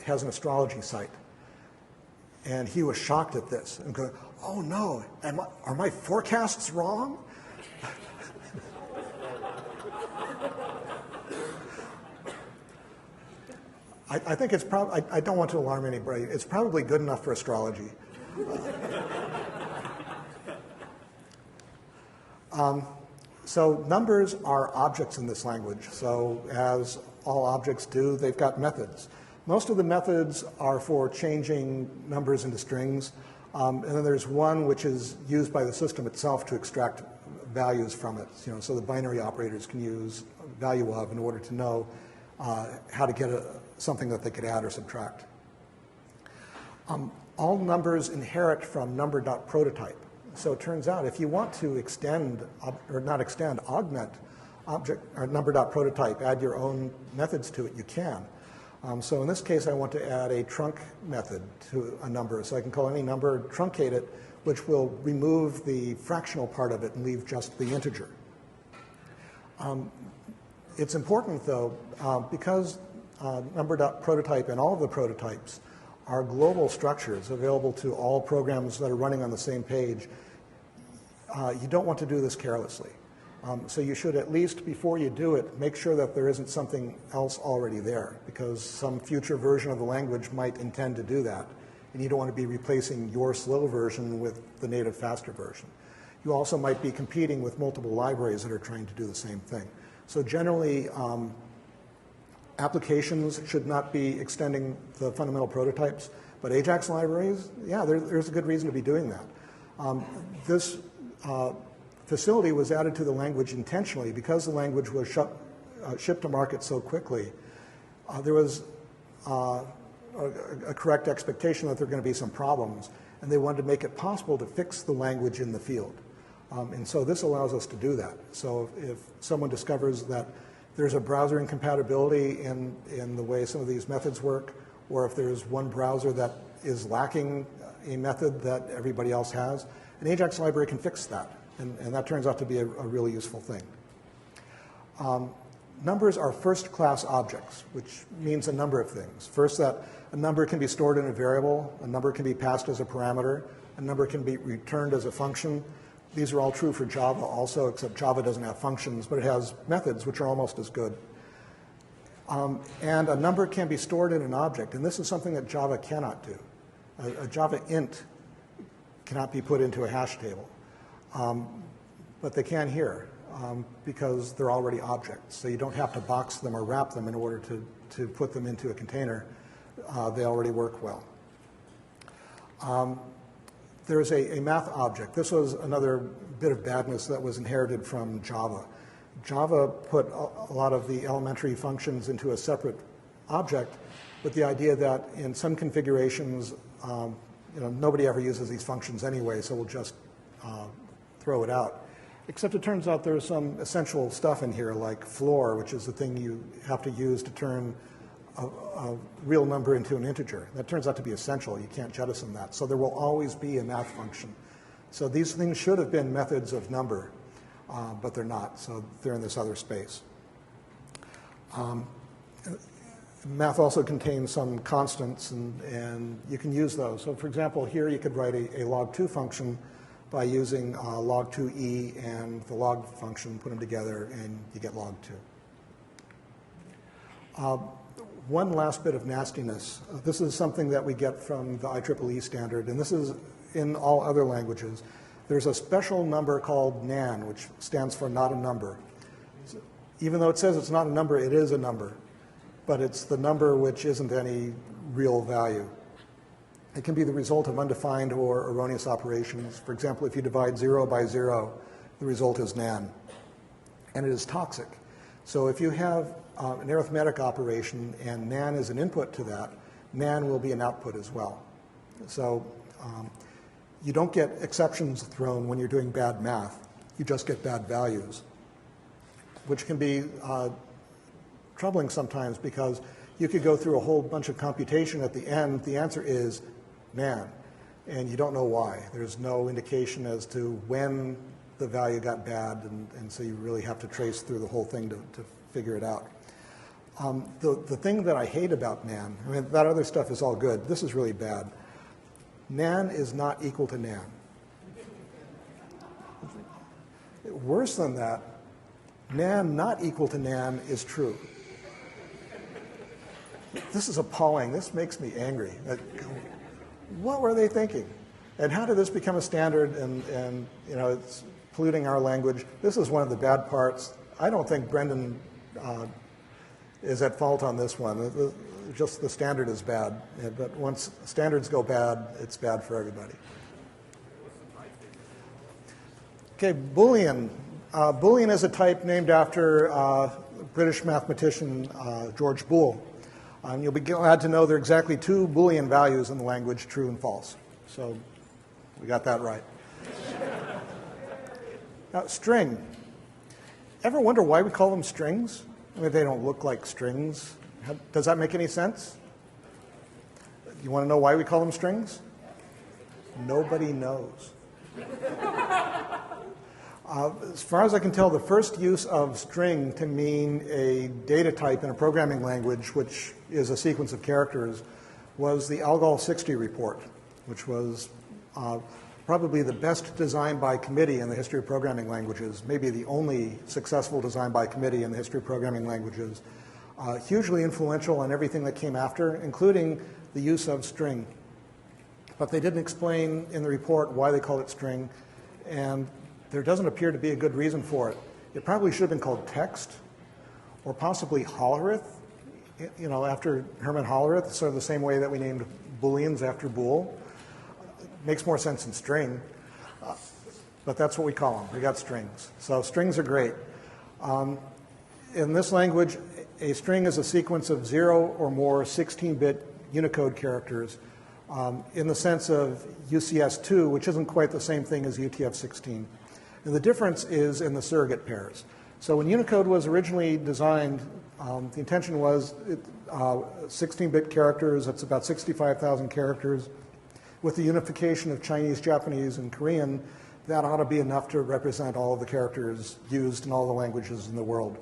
has an astrology site, and he was shocked at this and going, "Oh no, are my forecasts wrong?" I think it's probably, I don't want to alarm anybody, it's probably good enough for astrology. So numbers are objects in this language. So as all objects do, they've got methods. Most of the methods are for changing numbers into strings. And then there's one which is used by the system itself to extract values from it. So the binary operators can use value of in order to know how to get something that they could add or subtract. All numbers inherit from number.prototype. So it turns out if you want to extend, or not extend, augment object or number.prototype, add your own methods to it, you can. So in this case, I want to add a trunk method to a number. So I can call any number, truncate it, which will remove the fractional part of it and leave just the integer. It's important, though, because number.prototype and all of the prototypes are global structures available to all programs that are running on the same page. You don't want to do this carelessly. So you should, at least before you do it, make sure that there isn't something else already there, because some future version of the language might intend to do that. And you don't want to be replacing your slow version with the native faster version. You also might be competing with multiple libraries that are trying to do the same thing. So generally, applications should not be extending the fundamental prototypes, but AJAX libraries, yeah, there's a good reason to be doing that. This facility was added to the language intentionally because the language was shipped to market so quickly. There was a correct expectation that there were going to be some problems, and they wanted to make it possible to fix the language in the field. And so this allows us to do that. So if someone discovers that there's a browser incompatibility in the way some of these methods work, or if there's one browser that is lacking a method that everybody else has, an AJAX library can fix that. And that turns out to be a really useful thing. Numbers are first-class objects, which means a number of things. First, that a number can be stored in a variable, a number can be passed as a parameter, a number can be returned as a function. These are all true for Java also, except Java doesn't have functions, but it has methods, which are almost as good. And a number can be stored in an object, and this is something that Java cannot do. A Java int cannot be put into a hash table. But they can here because they're already objects. So you don't have to box them or wrap them in order to put them into a container. They already work well. There's a math object. This was another bit of badness that was inherited from Java. Java put a lot of the elementary functions into a separate object with the idea that in some configurations, nobody ever uses these functions anyway, so we'll just throw it out. Except it turns out there's some essential stuff in here, like floor, which is the thing you have to use to turn a real number into an integer. That turns out to be essential. You can't jettison that. So there will always be a math function. So these things should have been methods of number, but they're not. So they're in this other space. Math also contains some constants, and you can use those. So for example, here you could write a log2 function by using log2e and the log function, put them together, and you get log2. One last bit of nastiness. This is something that we get from the IEEE standard, and this is in all other languages. There's a special number called nan, which stands for not a number. So even though it says it's not a number, it is a number, but it's the number which isn't any real value. It can be the result of undefined or erroneous operations. For example, if you divide 0 by 0, the result is nan, and it is toxic. So if you have an arithmetic operation and nan is an input to that, nan will be an output as well. So you don't get exceptions thrown when you're doing bad math. You just get bad values, which can be troubling sometimes because you could go through a whole bunch of computation at the end. The answer is nan, and you don't know why. There's no indication as to when the value got bad, and so you really have to trace through the whole thing to figure it out. The thing that I hate about nan, I mean, that other stuff is all good. This is really bad. Nan is not equal to nan. Worse than that, nan not equal to nan is true. This is appalling. This makes me angry. What were they thinking? And how did this become a standard and it's polluting our language? This is one of the bad parts. I don't think Brendan is at fault on this one. Just the standard is bad. But once standards go bad, it's bad for everybody. Okay, Boolean. Boolean is a type named after British mathematician George Boole. You'll be glad to know there are exactly 2 Boolean values in the language, true and false. So we got that right. Now, string. Ever wonder why we call them strings? I mean, they don't look like strings. Does that make any sense? You want to know why we call them strings? Nobody knows. As far as I can tell, the first use of string to mean a data type in a programming language, which is a sequence of characters, was the Algol 60 report, which was probably the best design by committee in the history of programming languages, maybe the only successful design by committee in the history of programming languages. Hugely influential on everything that came after, including the use of string. But they didn't explain in the report why they called it string, and there doesn't appear to be a good reason for it. It probably should have been called text, or possibly Hollerith, you know, after Hermann Hollerith, sort of the same way that we named Booleans after Boole. Makes more sense than string, but that's what we call them. We got strings. So strings are great. In this language, a string is a sequence of 0 or more 16-bit Unicode characters in the sense of UCS2, which isn't quite the same thing as UTF-16. And the difference is in the surrogate pairs. So when Unicode was originally designed, the intention was 16-bit characters, that's about 65,000 characters. With the unification of Chinese, Japanese, and Korean, that ought to be enough to represent all of the characters used in all the languages in the world.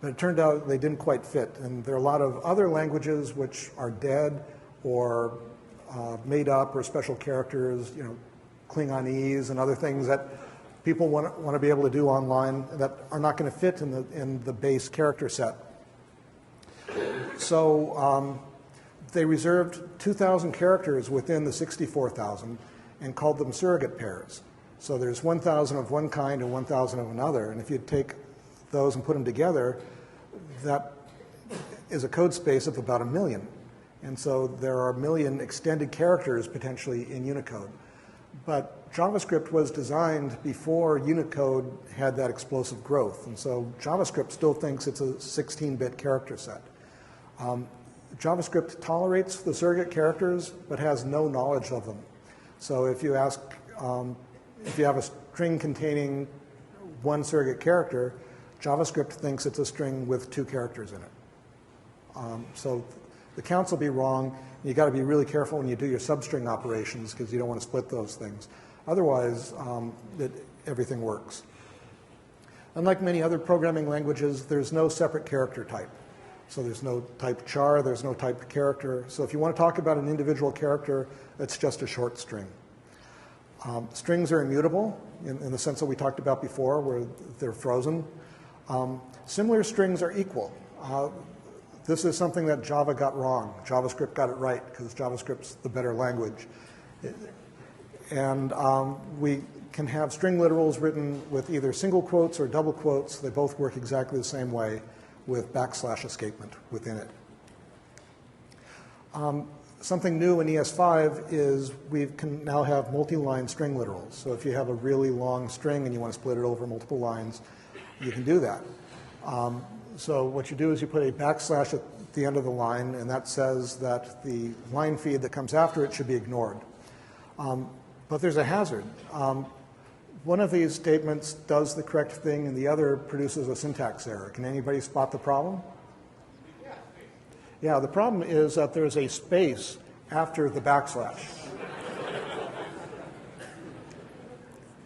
But it turned out they didn't quite fit. And there are a lot of other languages which are dead or made up or special characters, you know, Klingonese and other things that people want to be able to do online that are not going to fit in the base character set. So they reserved 2,000 characters within the 64,000 and called them surrogate pairs. So there's 1,000 of one kind and 1,000 of another. And if you take those and put them together, that is a code space of about 1 million. And so there are 1 million extended characters potentially in Unicode. But JavaScript was designed before Unicode had that explosive growth. And so JavaScript still thinks it's a 16-bit character set. JavaScript tolerates the surrogate characters, but has no knowledge of them. So if you ask, if you have a string containing 1 surrogate character, JavaScript thinks it's a string with 2 characters in it. So the counts will be wrong. You got to be really careful when you do your substring operations because you don't want to split those things. Otherwise, everything works. Unlike many other programming languages, there's no separate character type. So there's no type char, there's no type character. So if you want to talk about an individual character, it's just a short string. Strings are immutable in the sense that we talked about before, where they're frozen. Similar strings are equal. This is something that Java got wrong. JavaScript got it right, because JavaScript's the better language. And we can have string literals written with either single quotes or double quotes. They both work exactly the same way, with backslash escapement within it. Something new in ES5 is we can now have multi-line string literals. So if you have a really long string and you want to split it over multiple lines, you can do that. So what you do is you put a backslash at the end of the line, and that says that the line feed that comes after it should be ignored. But there's a hazard. One of these statements does the correct thing, and the other produces a syntax error. Can anybody spot the problem? Yeah, the problem is that there's a space after the backslash.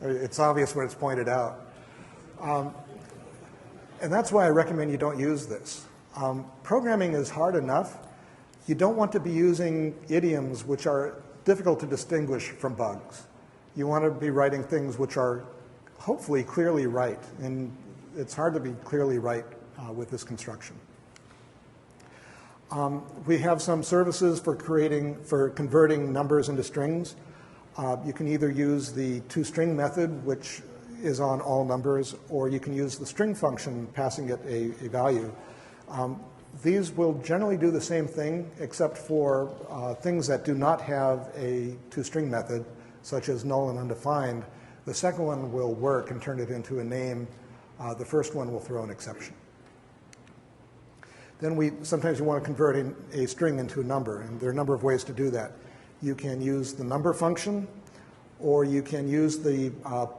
It's obvious when it's pointed out. And that's why I recommend you don't use this. Programming is hard enough. You don't want to be using idioms which are difficult to distinguish from bugs. You want to be writing things which are hopefully clearly right, and it's hard to be clearly right with this construction. We have some services for converting numbers into strings. You can either use the toString method, which is on all numbers, or you can use the string function passing it a value. These will generally do the same thing, except for things that do not have a toString method, such as null and undefined. The second one will work and turn it into a name. The first one will throw an exception. Then sometimes you want to convert a string into a number, and there are a number of ways to do that. You can use the number function, or you can use the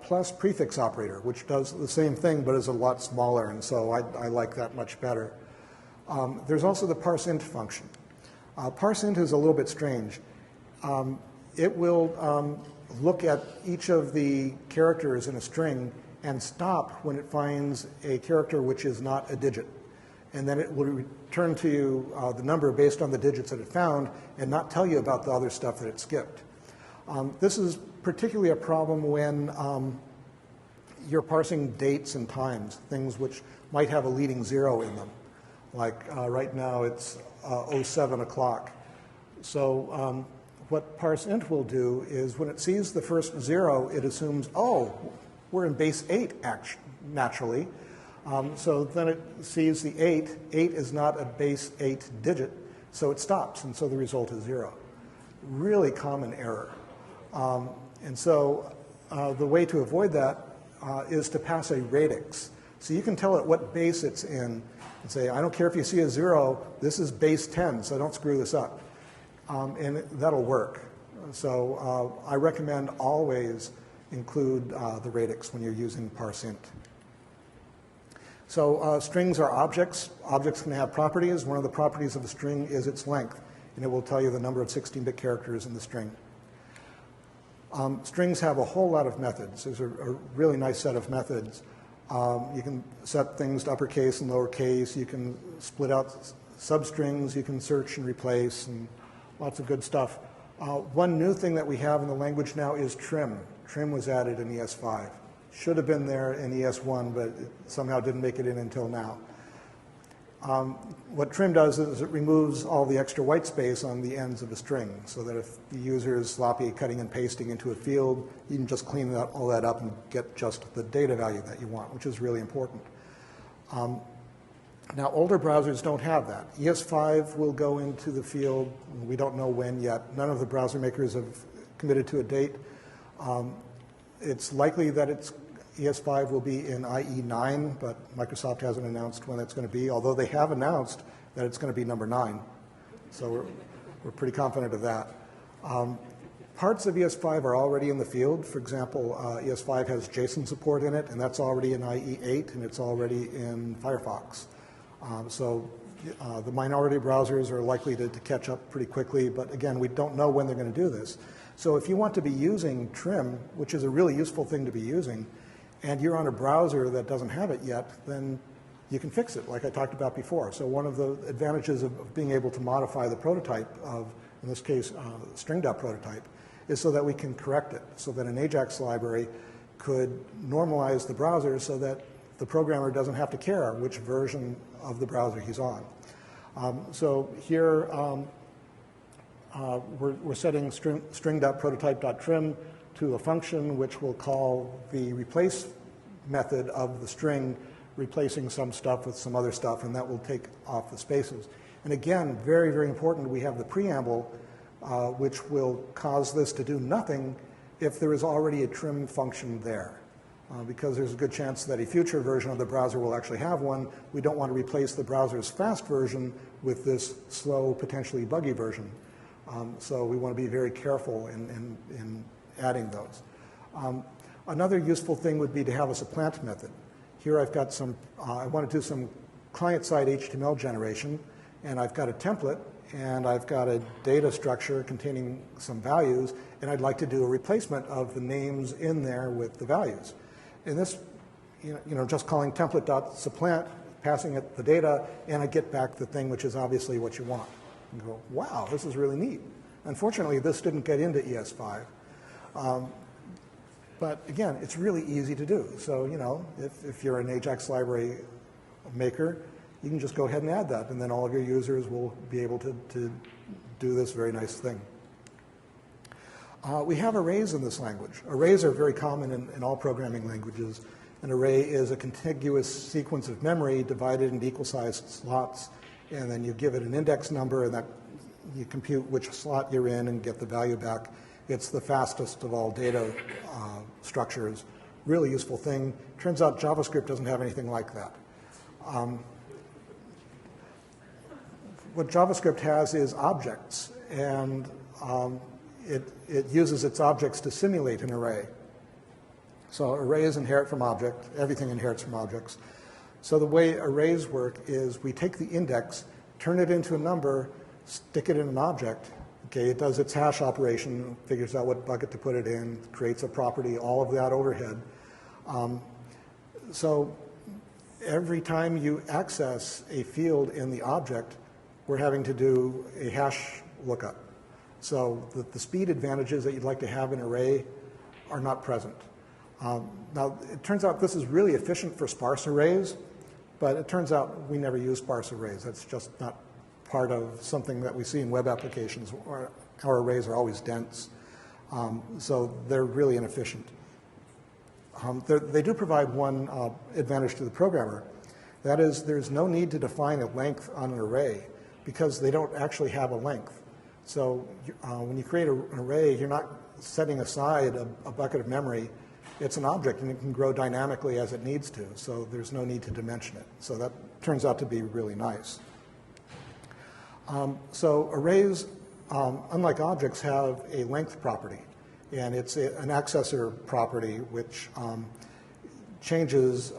plus prefix operator, which does the same thing but is a lot smaller, and so I like that much better. There's also the parseInt function. ParseInt is a little bit strange. It will look at each of the characters in a string and stop when it finds a character which is not a digit. And then it will return to you the number based on the digits that it found and not tell you about the other stuff that it skipped. This is particularly a problem when you're parsing dates and times, things which might have a leading 0 in them. Like right now it's 07 o'clock. So what parseInt will do is when it sees the first 0, it assumes, oh, we're in base 8 naturally. So then it sees the 8. 8 is not a base 8 digit, so it stops, and so the result is 0. Really common error. And so the way to avoid that is to pass a radix. So you can tell it what base it's in and say, I don't care if you see a 0, this is base 10, so don't screw this up. And that'll work. So I recommend always include the radix when you're using parseInt. So strings are objects. Objects can have properties. One of the properties of a string is its length, and it will tell you the number of 16-bit characters in the string. Strings have a whole lot of methods. There's a really nice set of methods. You can set things to uppercase and lowercase. You can split out substrings. You can search and replace, and lots of good stuff. One new thing that we have in the language now is trim. Trim was added in ES5. Should have been there in ES1, but it somehow didn't make it in until now. What trim does is it removes all the extra white space on the ends of a string, so that if the user is sloppy cutting and pasting into a field, you can just clean all that up and get just the data value that you want, which is really important. Now, older browsers don't have that. ES5 will go into the field. We don't know when yet. None of the browser makers have committed to a date. It's likely that ES5 will be in IE 9, but Microsoft hasn't announced when it's going to be, although they have announced that it's going to be number 9. So we're pretty confident of that. Parts of ES5 are already in the field. For example, ES5 has JSON support in it, and that's already in IE 8, and it's already in Firefox. So the minority browsers are likely to catch up pretty quickly, but again, we don't know when they're going to do this. So if you want to be using trim, which is a really useful thing to be using, and you're on a browser that doesn't have it yet, then you can fix it, like I talked about before. So one of the advantages of being able to modify the prototype of, in this case, string.prototype, is so that we can correct it, so that an AJAX library could normalize the browser so that the programmer doesn't have to care which version of the browser he's on. So here, we're setting string.prototype.trim to a function which will call the replace method of the string, replacing some stuff with some other stuff, and that will take off the spaces. And again, very, very important, we have the preamble, which will cause this to do nothing if there is already a trim function there. Because there's a good chance that a future version of the browser will actually have one. We don't want to replace the browser's fast version with this slow, potentially buggy version. So we want to be very careful in adding those. Another useful thing would be to have a supplant method. Here I've got some, I want to do some client-side HTML generation, and I've got a template, and I've got a data structure containing some values, and I'd like to do a replacement of the names in there with the values. And this, just calling template.supplant, passing it the data, and I get back the thing which is obviously what you want. And go, wow, this is really neat. Unfortunately, this didn't get into ES5. But again, it's really easy to do. So, if you're an AJAX library maker, you can just go ahead and add that, and then all of your users will be able to do this very nice thing. We have arrays in this language. Arrays are very common in all programming languages. An array is a contiguous sequence of memory divided into equal-sized slots, and then you give it an index number, and that you compute which slot you're in and get the value back. It's the fastest of all data structures. Really useful thing. Turns out JavaScript doesn't have anything like that. what JavaScript has is objects, and it uses its objects to simulate an array. So arrays inherit from object, everything inherits from objects. So the way arrays work is we take the index, turn it into a number, stick it in an object. Okay, it does its hash operation, figures out what bucket to put it in, creates a property, all of that overhead. So every time you access a field in the object, we're having to do a hash lookup. So the speed advantages that you'd like to have in an array are not present. Now, it turns out this is really efficient for sparse arrays, but it turns out we never use sparse arrays. That's just not part of something that we see in web applications. Our arrays are always dense, so they're really inefficient. They do provide one advantage to the programmer. That is, there's no need to define a length on an array because they don't actually have a length. So when you create an array, you're not setting aside a bucket of memory. It's an object, and it can grow dynamically as it needs to, so there's no need to dimension it. So that turns out to be really nice. So arrays, unlike objects, have a length property, and it's an accessor property which changes.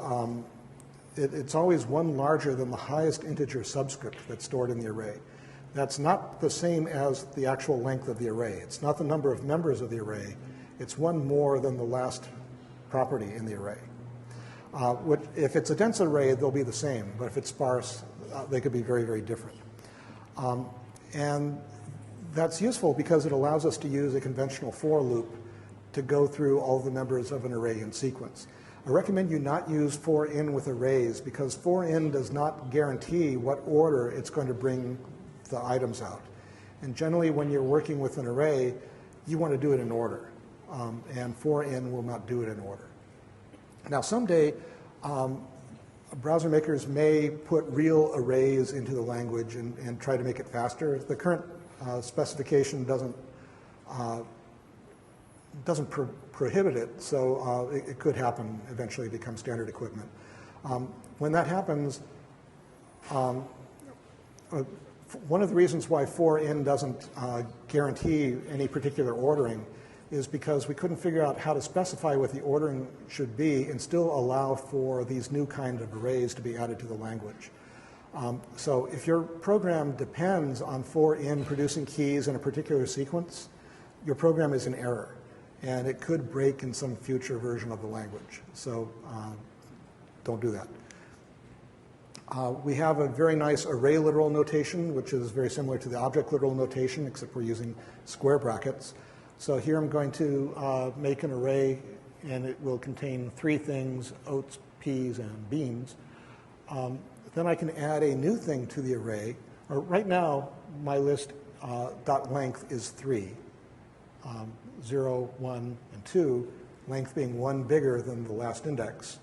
It's always one larger than the highest integer subscript that's stored in the array. That's not the same as the actual length of the array. It's not the number of members of the array. It's one more than the last property in the array. If it's a dense array, they'll be the same, but if it's sparse, they could be very, very different. And that's useful because it allows us to use a conventional for loop to go through all the members of an array in sequence. I recommend you not use for in with arrays because for in does not guarantee what order it's going to bring the items out. And generally, when you're working with an array, you want to do it in order. And for in will not do it in order. Now, someday, browser makers may put real arrays into the language and try to make it faster. The current specification doesn't prohibit it, so it could happen eventually, become standard equipment. When that happens, one of the reasons why for in doesn't guarantee any particular ordering is because we couldn't figure out how to specify what the ordering should be and still allow for these new kinds of arrays to be added to the language. So if your program depends on for in producing keys in a particular sequence, your program is in error, and it could break in some future version of the language. So don't do that. We have a very nice array literal notation, which is very similar to the object literal notation, except we're using square brackets. So here I'm going to make an array, and it will contain three things: oats, peas, and beans. Then I can add a new thing to the array. Right now, my list dot length is 3, 0, 1, and 2, length being 1 bigger than the last index.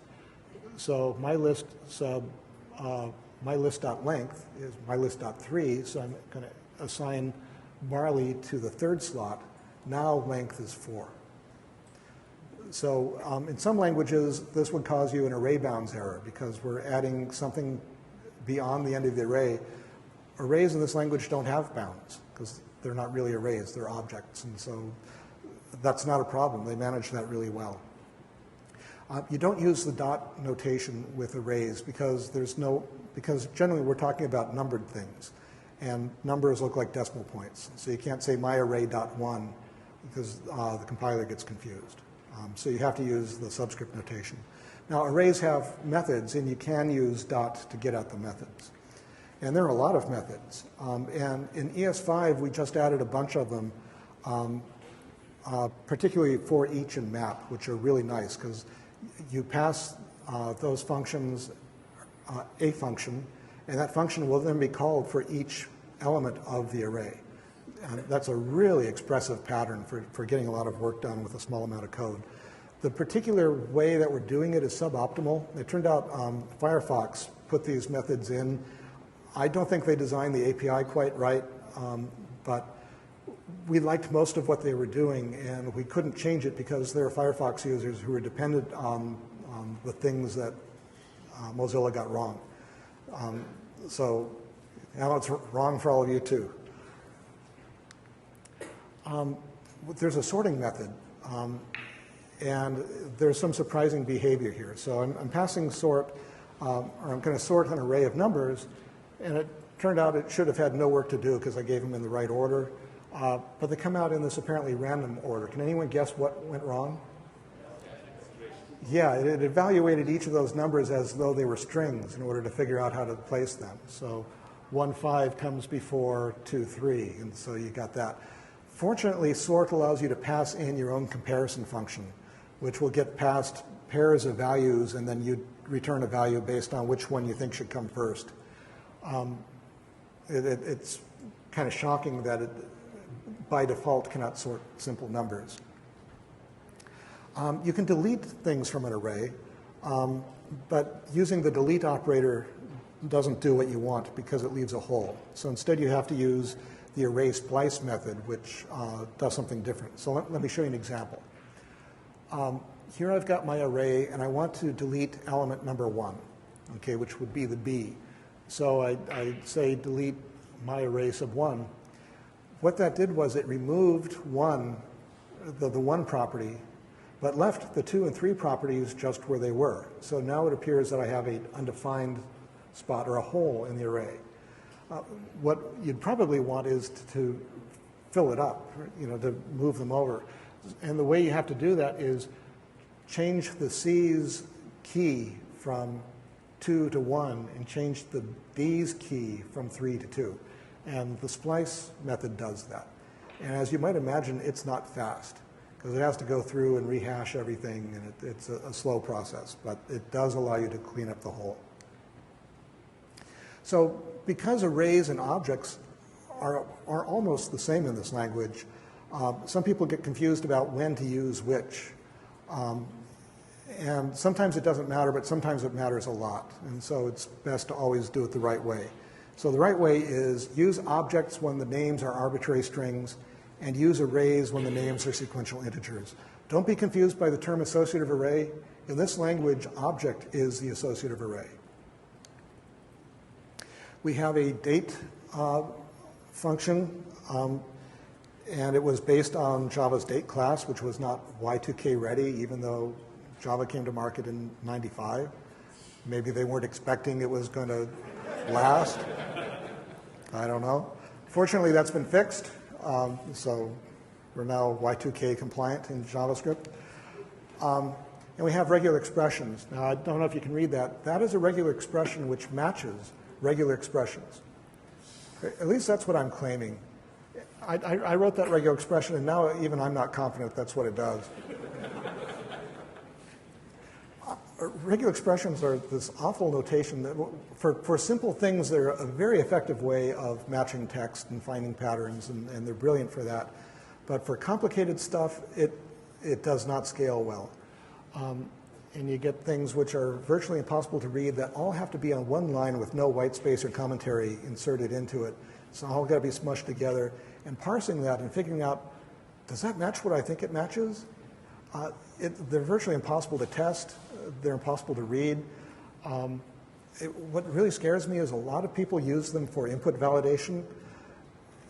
So my list dot length is my list dot 3, so I'm going to assign barley to the third slot. Now length is 4. So in some languages, this would cause you an array bounds error because we're adding something beyond the end of the array. Arrays in this language don't have bounds because they're not really arrays, they're objects. And so that's not a problem. They manage that really well. You don't use the dot notation with arrays because generally we're talking about numbered things. And numbers look like decimal points. So you can't say my array dot 1 because the compiler gets confused. So you have to use the subscript notation. Now, arrays have methods, and you can use dot to get at the methods. And there are a lot of methods. And in ES5, we just added a bunch of them, particularly for each and map, which are really nice because you pass those functions a function, and that function will then be called for each element of the array. And that's a really expressive pattern for getting a lot of work done with a small amount of code. The particular way that we're doing it is suboptimal. It turned out Firefox put these methods in. I don't think they designed the API quite right, but we liked most of what they were doing, and we couldn't change it because there are Firefox users who are dependent on the things that Mozilla got wrong. So Now it's wrong for all of you too. There's a sorting method, and there's some surprising behavior here. So I'm passing sort, or I'm going to sort an array of numbers, and it turned out it should have had no work to do because I gave them in the right order, but they come out in this apparently random order. Can anyone guess what went wrong? Yeah, it evaluated each of those numbers as though they were strings in order to figure out how to place them. So 1, 5 comes before 2, 3, and so you got that. Fortunately, sort allows you to pass in your own comparison function, which will get past pairs of values, and then you return a value based on which one you think should come first. It's kind of shocking that it, by default, cannot sort simple numbers. You can delete things from an array, but using the delete operator doesn't do what you want because it leaves a hole. So instead you have to use the array splice method, which does something different. So let me show you an example. Here I've got my array, and I want to delete element number 1, okay, which would be the B. So I say delete my array sub 1. What that did was it removed the 1 property, but left the 2 and 3 properties just where they were. So now it appears that I have an undefined spot or a hole in the array. What you'd probably want is to fill it up, to move them over. And the way you have to do that is change the C's key from 2 to 1 and change the B's key from 3 to 2. And the splice method does that. And as you might imagine, it's not fast because it has to go through and rehash everything, and it's a slow process, but it does allow you to clean up the hole. So because arrays and objects are almost the same in this language, some people get confused about when to use which. And sometimes it doesn't matter, but sometimes it matters a lot. And so it's best to always do it the right way. So the right way is use objects when the names are arbitrary strings, and use arrays when the names are sequential integers. Don't be confused by the term associative array. In this language, object is the associative array. We have a date function, and it was based on Java's date class, which was not Y2K ready, even though Java came to market in '95. Maybe they weren't expecting it was going to last. I don't know. Fortunately, that's been fixed, so we're now Y2K compliant in JavaScript. And we have regular expressions. Now, I don't know if you can read that. That is a regular expression which matches regular expressions. At least that's what I'm claiming. I wrote that regular expression, and now even I'm not confident that's what it does. Regular expressions are this awful notation that for simple things, they're a very effective way of matching text and finding patterns, and they're brilliant for that. But for complicated stuff, it does not scale well. And you get things which are virtually impossible to read that all have to be on one line with no white space or commentary inserted into it. So all got to be smushed together. And parsing that and figuring out, does that match what I think it matches? They're virtually impossible to test. They're impossible to read. What really scares me is a lot of people use them for input validation.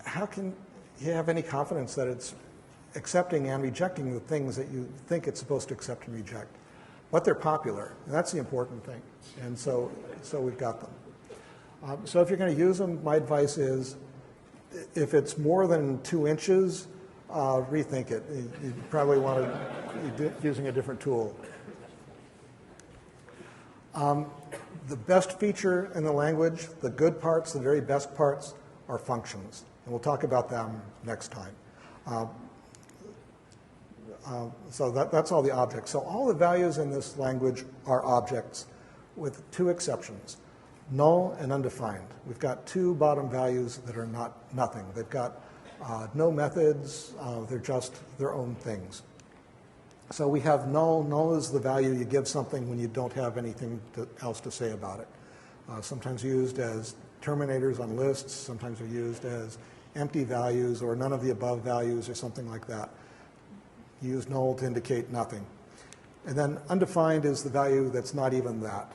How can you have any confidence that it's accepting and rejecting the things that you think it's supposed to accept and reject? But they're popular, and that's the important thing. And so we've got them. So if you're going to use them, my advice is, if it's more than 2 inches, rethink it. You probably want to be using a different tool. The best feature in the language, the good parts, the very best parts, are functions. And we'll talk about them next time. So that's all the objects. So all the values in this language are objects with 2 exceptions, null and undefined. We've got 2 bottom values that are nothing. They've got no methods. They're just their own things. So we have null. Null is the value you give something when you don't have anything else to say about it. Sometimes used as terminators on lists. Sometimes they're used as empty values or none of the above values or something like that. Use null to indicate nothing. And then undefined is the value that's not even that.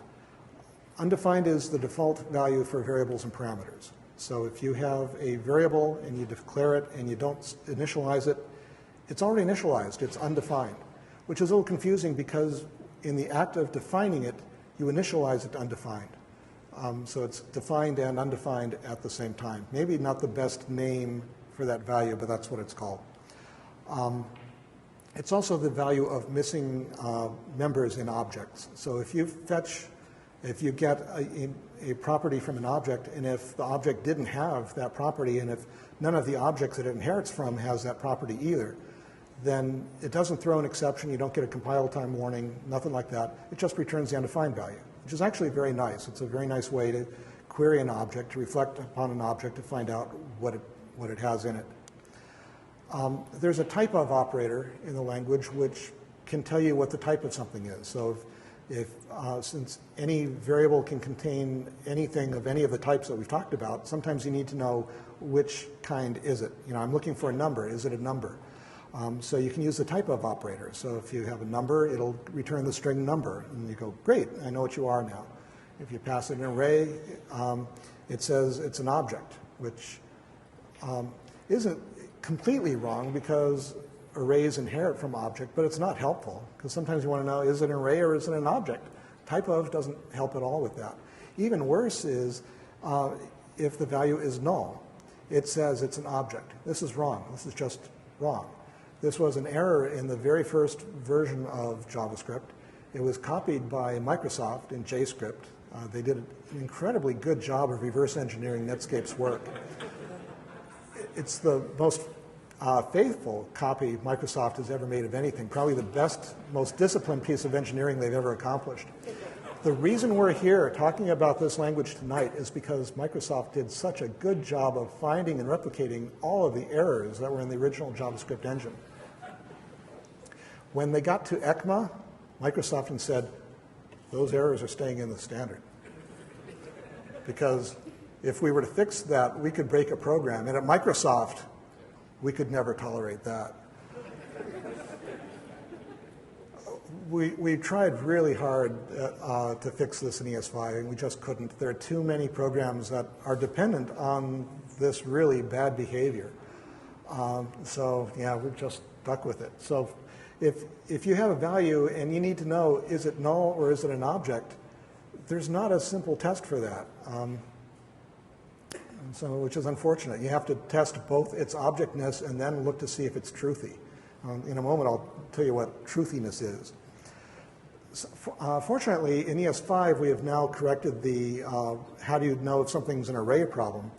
Undefined is the default value for variables and parameters. So if you have a variable and you declare it and you don't initialize it, it's already initialized, it's undefined, which is a little confusing because in the act of defining it, you initialize it to undefined. So it's defined and undefined at the same time. Maybe not the best name for that value, but that's what it's called. It's also the value of missing members in objects. So if you get a property from an object, and if the object didn't have that property, and if none of the objects that it inherits from has that property either, then it doesn't throw an exception, you don't get a compile time warning, nothing like that. It just returns the undefined value, which is actually very nice. It's a very nice way to query an object, to reflect upon an object, to find out what it has in it. There's a type of operator in the language which can tell you what the type of something is. So since any variable can contain anything of any of the types that we've talked about, sometimes you need to know which kind is it. You know, I'm looking for a number. Is it a number? So you can use the type of operator. So if you have a number, it'll return the string number. And you go, great, I know what you are now. If you pass it an array, it says it's an object, which isn't completely wrong because arrays inherit from object, but it's not helpful because sometimes you want to know, is it an array or is it an object? Type of doesn't help at all with that. Even worse is if the value is null. It says it's an object. This is wrong. This is just wrong. This was an error in the very first version of JavaScript. It was copied by Microsoft in JavaScript. They did an incredibly good job of reverse engineering Netscape's work. It's the most faithful copy Microsoft has ever made of anything, probably the best, most disciplined piece of engineering they've ever accomplished. The reason we're here talking about this language tonight is because Microsoft did such a good job of finding and replicating all of the errors that were in the original JavaScript engine. When they got to ECMA, Microsoft said, those errors are staying in the standard. Because if we were to fix that, we could break a program. And at Microsoft, we could never tolerate that. We tried really hard to fix this in ES5, and we just couldn't. There are too many programs that are dependent on this really bad behavior. So yeah, we're just stuck with it. So if you have a value and you need to know, is it null or is it an object, there's not a simple test for that. Which is unfortunate. You have to test both its objectness and then look to see if it's truthy. In a moment, I'll tell you what truthiness is. So, fortunately, in ES5, we have now corrected the how do you know if something's an array problem.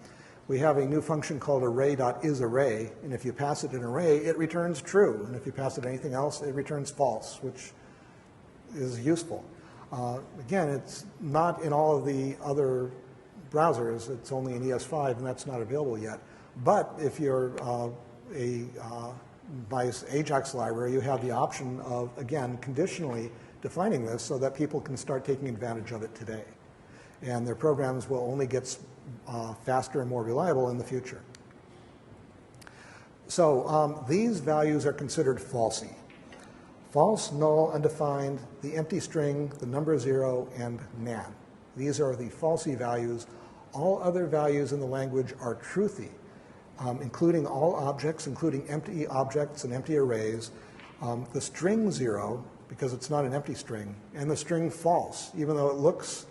We have a new function called array.isArray, and if you pass it an array, it returns true. And if you pass it anything else, it returns false, which is useful. Again, it's not in all of the other browsers. It's only in ES5, and that's not available yet. But if you're a nice Ajax library, you have the option of, again, conditionally defining this so that people can start taking advantage of it today. And their programs will only get faster and more reliable in the future. So these values are considered falsy. False, null, undefined, the empty string, the number 0, and nan. These are the falsy values. All other values in the language are truthy, including all objects, including empty objects and empty arrays. The string 0, because it's not an empty string, and the string false, even though it looks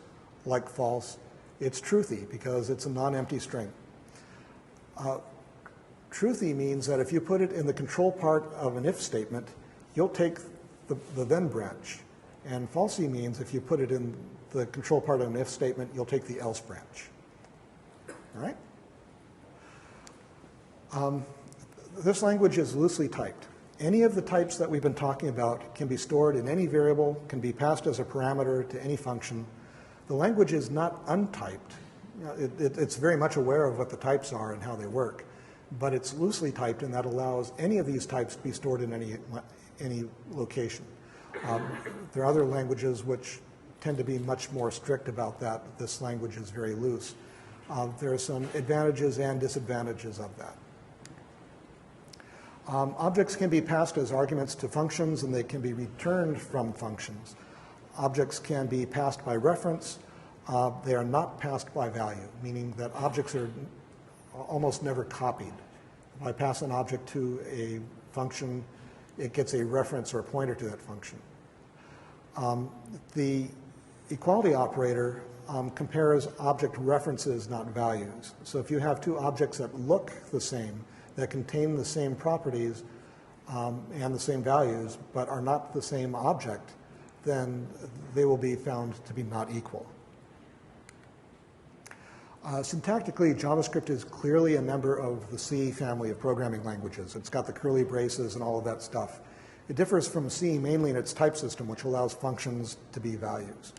like false, it's truthy because it's a non-empty string. Truthy means that if you put it in the control part of an if statement, you'll take the then branch. And falsy means if you put it in the control part of an if statement, you'll take the else branch. All right? This language is loosely typed. Any of the types that we've been talking about can be stored in any variable, can be passed as a parameter to any function. The language is not untyped. It's very much aware of what the types are and how they work, but it's loosely typed, and that allows any of these types to be stored in any location. There are other languages which tend to be much more strict about that. This language is very loose. There are some advantages and disadvantages of that. Objects can be passed as arguments to functions, and they can be returned from functions. Objects can be passed by reference. They are not passed by value, meaning that objects are almost never copied. If I pass an object to a function, it gets a reference or a pointer to that function. The equality operator compares object references, not values. So if you have two objects that look the same, that contain the same properties and the same values, but are not the same object, then they will be found to be not equal. Syntactically, JavaScript is clearly a member of the C family of programming languages. It's got the curly braces and all of that stuff. It differs from C mainly in its type system, which allows functions to be values.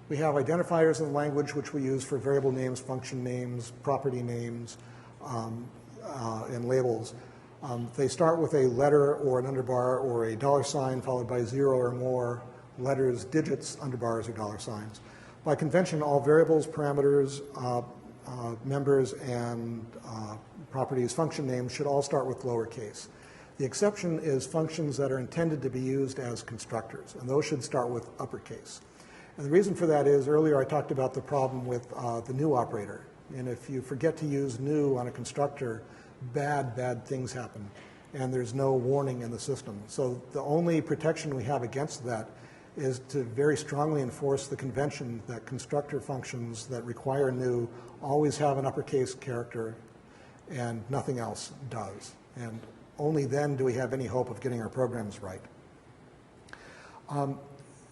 We have identifiers in the language, which we use for variable names, function names, property names, and labels. They start with a letter or an underbar or a $sign followed by 0 or more letters, digits, underbars, or $signs. By convention, all variables, parameters, members, and properties, function names should all start with lowercase. The exception is functions that are intended to be used as constructors, and those should start with uppercase. And the reason for that is, earlier I talked about the problem with the new operator. And if you forget to use new on a constructor, bad things happen, and there's no warning in the system. So the only protection we have against that is to very strongly enforce the convention that constructor functions that require new always have an uppercase character and nothing else does. And only then do we have any hope of getting our programs right.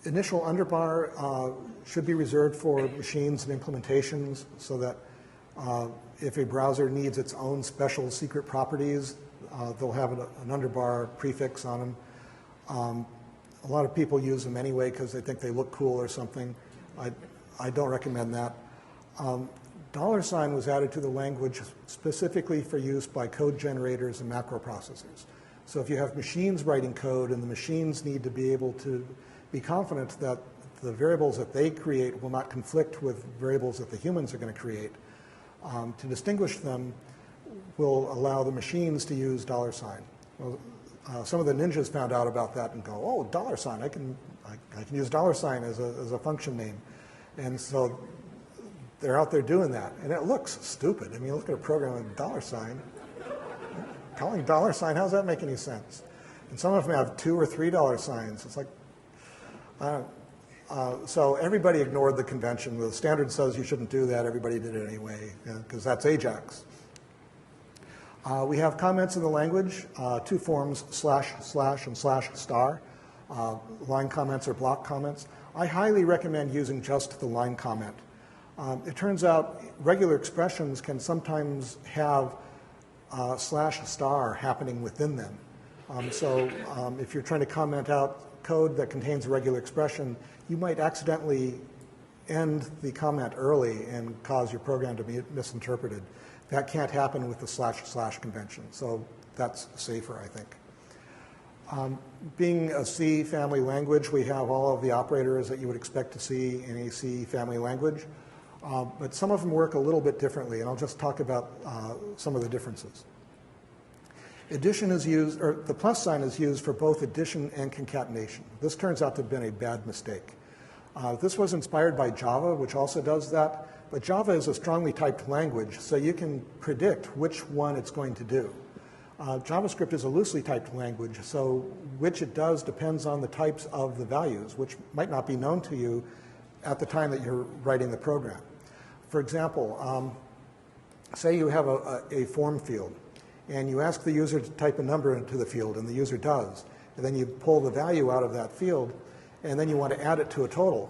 Initial underbar should be reserved for machines and implementations so that if a browser needs its own special secret properties, they'll have an underbar prefix on them. A lot of people use them anyway because they think they look cool or something. I don't recommend that. $sign was added to the language specifically for use by code generators and macro processors. So if you have machines writing code and the machines need to be able to be confident that the variables that they create will not conflict with variables that the humans are going to create, to distinguish them will allow the machines to use $sign. Well, some of the ninjas found out about that and go, oh, $sign, I can use $sign as a function name. And so they're out there doing that. And it looks stupid. I mean, look at a program with $sign. Calling $sign, how does that make any sense? And some of them have $2 or $3 signs. It's like, so everybody ignored the convention. The standard says you shouldn't do that. Everybody did it anyway, because that's Ajax. We have comments in the language, two forms, // and /*. Line comments or block comments. I highly recommend using just the line comment. It turns out regular expressions can sometimes have /* happening within them. So if you're trying to comment out code that contains a regular expression, you might accidentally end the comment early and cause your program to be misinterpreted. That can't happen with the // convention, so that's safer, I think. Being a C family language, we have all of the operators that you would expect to see in a C family language, but some of them work a little bit differently, and I'll just talk about some of the differences. Addition is used, or the +sign is used for both addition and concatenation. This turns out to have been a bad mistake. This was inspired by Java, which also does that. But Java is a strongly typed language, so you can predict which one it's going to do. JavaScript is a loosely typed language, so which it does depends on the types of the values, which might not be known to you at the time that you're writing the program. For example, say you have a form field, and you ask the user to type a number into the field, and the user does. And then you pull the value out of that field, and then you want to add it to a total.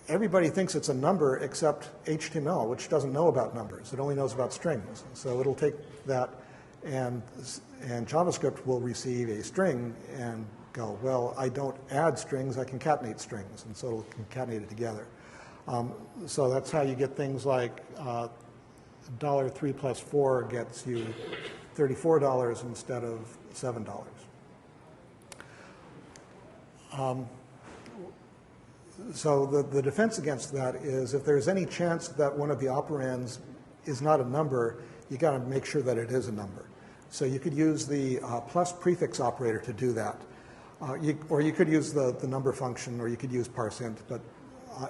Everybody thinks it's a number except HTML, which doesn't know about numbers. It only knows about strings. So it'll take that, and JavaScript will receive a string and go, well, I don't add strings, I concatenate strings. And so it'll concatenate it together. So that's how you get things like $3 plus 4 gets you $34 instead of $7. So the defense against that is if there's any chance that one of the operands is not a number, you got to make sure that it is a number. So you could use the plus prefix operator to do that. Or you could use the number function, or you could use parseInt, but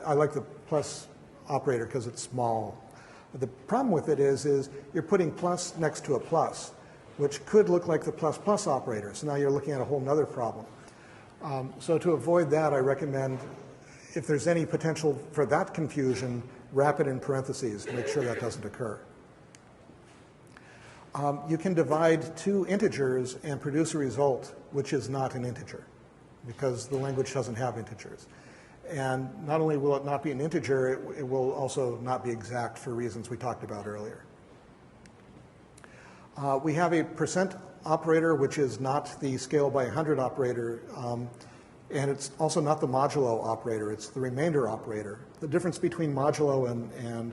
I like the plus operator because it's small. The problem with it is you're putting plus next to a plus, which could look like the plus plus operator. So now you're looking at a whole other problem. So to avoid that, I recommend, if there's any potential for that confusion, wrap it in parentheses to make sure that doesn't occur. You can divide two integers and produce a result which is not an integer, because the language doesn't have integers. And not only will it not be an integer, it will also not be exact for reasons we talked about earlier. We have a percent operator, which is not the scale by 100 operator, and it's also not the modulo operator, it's the remainder operator. The difference between modulo and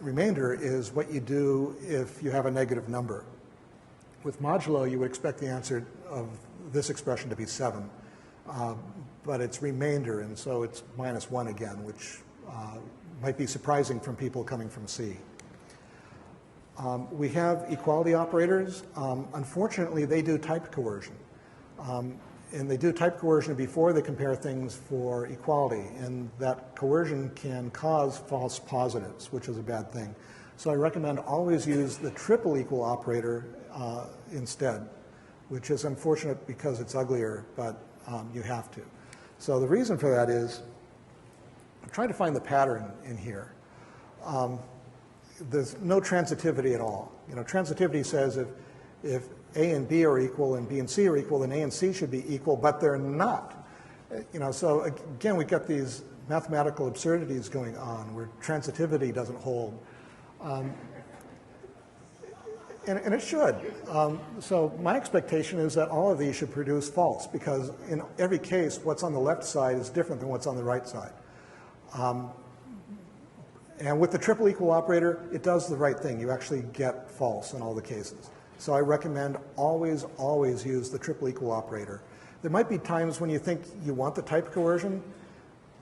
remainder is what you do if you have a negative number. With modulo, you would expect the answer of this expression to be 7, but it's remainder, and so it's -1 again, which might be surprising from people coming from C. We have equality operators. Unfortunately, they do type coercion. And they do type coercion before they compare things for equality. And that coercion can cause false positives, which is a bad thing. So I recommend always use the triple equal operator instead, which is unfortunate because it's uglier, but you have to. So the reason for that is, I'm trying to find the pattern in here. There's no transitivity at all. You know, transitivity says if A and B are equal and B and C are equal, then A and C should be equal, but they're not. You know, so again, we've got these mathematical absurdities going on where transitivity doesn't hold. And it should. So my expectation is that all of these should produce false, because in every case, what's on the left side is different than what's on the right side. And with the triple equal operator, it does the right thing. You actually get false in all the cases. So I recommend always, always use the triple equal operator. There might be times when you think you want the type coercion,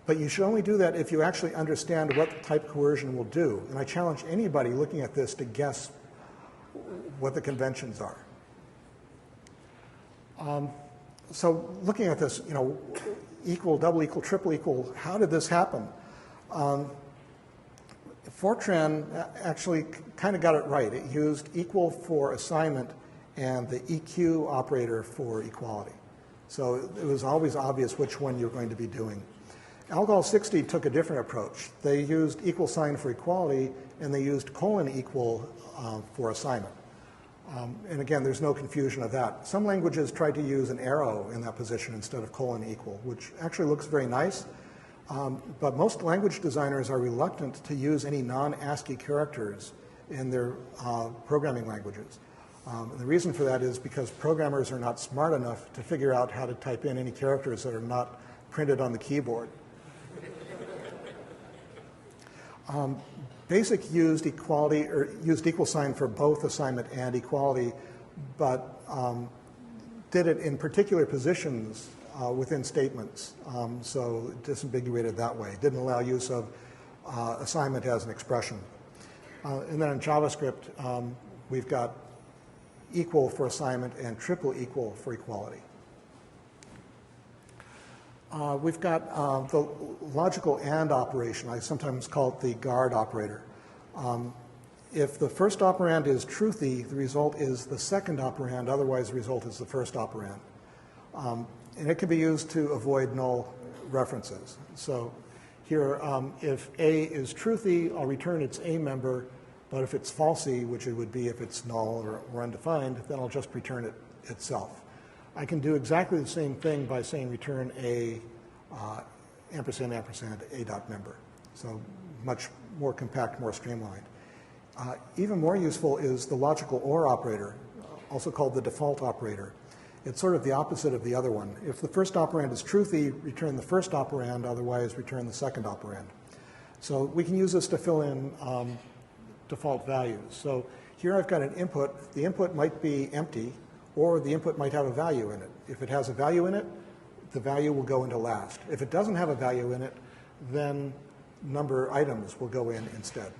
but you should only do that if you actually understand what the type coercion will do. And I challenge anybody looking at this to guess what the conventions are. So looking at this, you know, equal, double equal, triple equal, how did this happen? Fortran actually kind of got it right. It used equal for assignment and the EQ operator for equality. So it was always obvious which one you're going to be doing. Algol 60 took a different approach. They used equal sign for equality, and they used colon equal for assignment. And again, there's no confusion of that. Some languages tried to use an arrow in that position instead of colon equal, which actually looks very nice. But most language designers are reluctant to use any non-ASCII characters in their programming languages. And the reason for that is because programmers are not smart enough to figure out how to type in any characters that are not printed on the keyboard. BASIC used equality, or used equal sign for both assignment and equality, but did it in particular positions within statements, so it disambiguated that way. It didn't allow use of assignment as an expression. And then in JavaScript, we've got equal for assignment and triple equal for equality. We've got the logical AND operation. I sometimes call it the guard operator. If the first operand is truthy, the result is the second operand. Otherwise, the result is the first operand. And it can be used to avoid null references. So here, if A is truthy, I'll return its A member. But if it's falsy, which it would be if it's null or undefined, then I'll just return it itself. I can do exactly the same thing by saying return A ampersand ampersand A dot member. So much more compact, more streamlined. Even more useful is the logical OR operator, also called the default operator. It's sort of the opposite of the other one. If the first operand is truthy, return the first operand, otherwise return the second operand. So we can use this to fill in default values. So here I've got an input. The input might be empty, or the input might have a value in it. If it has a value in it, the value will go into last. If it doesn't have a value in it, then number items will go in instead.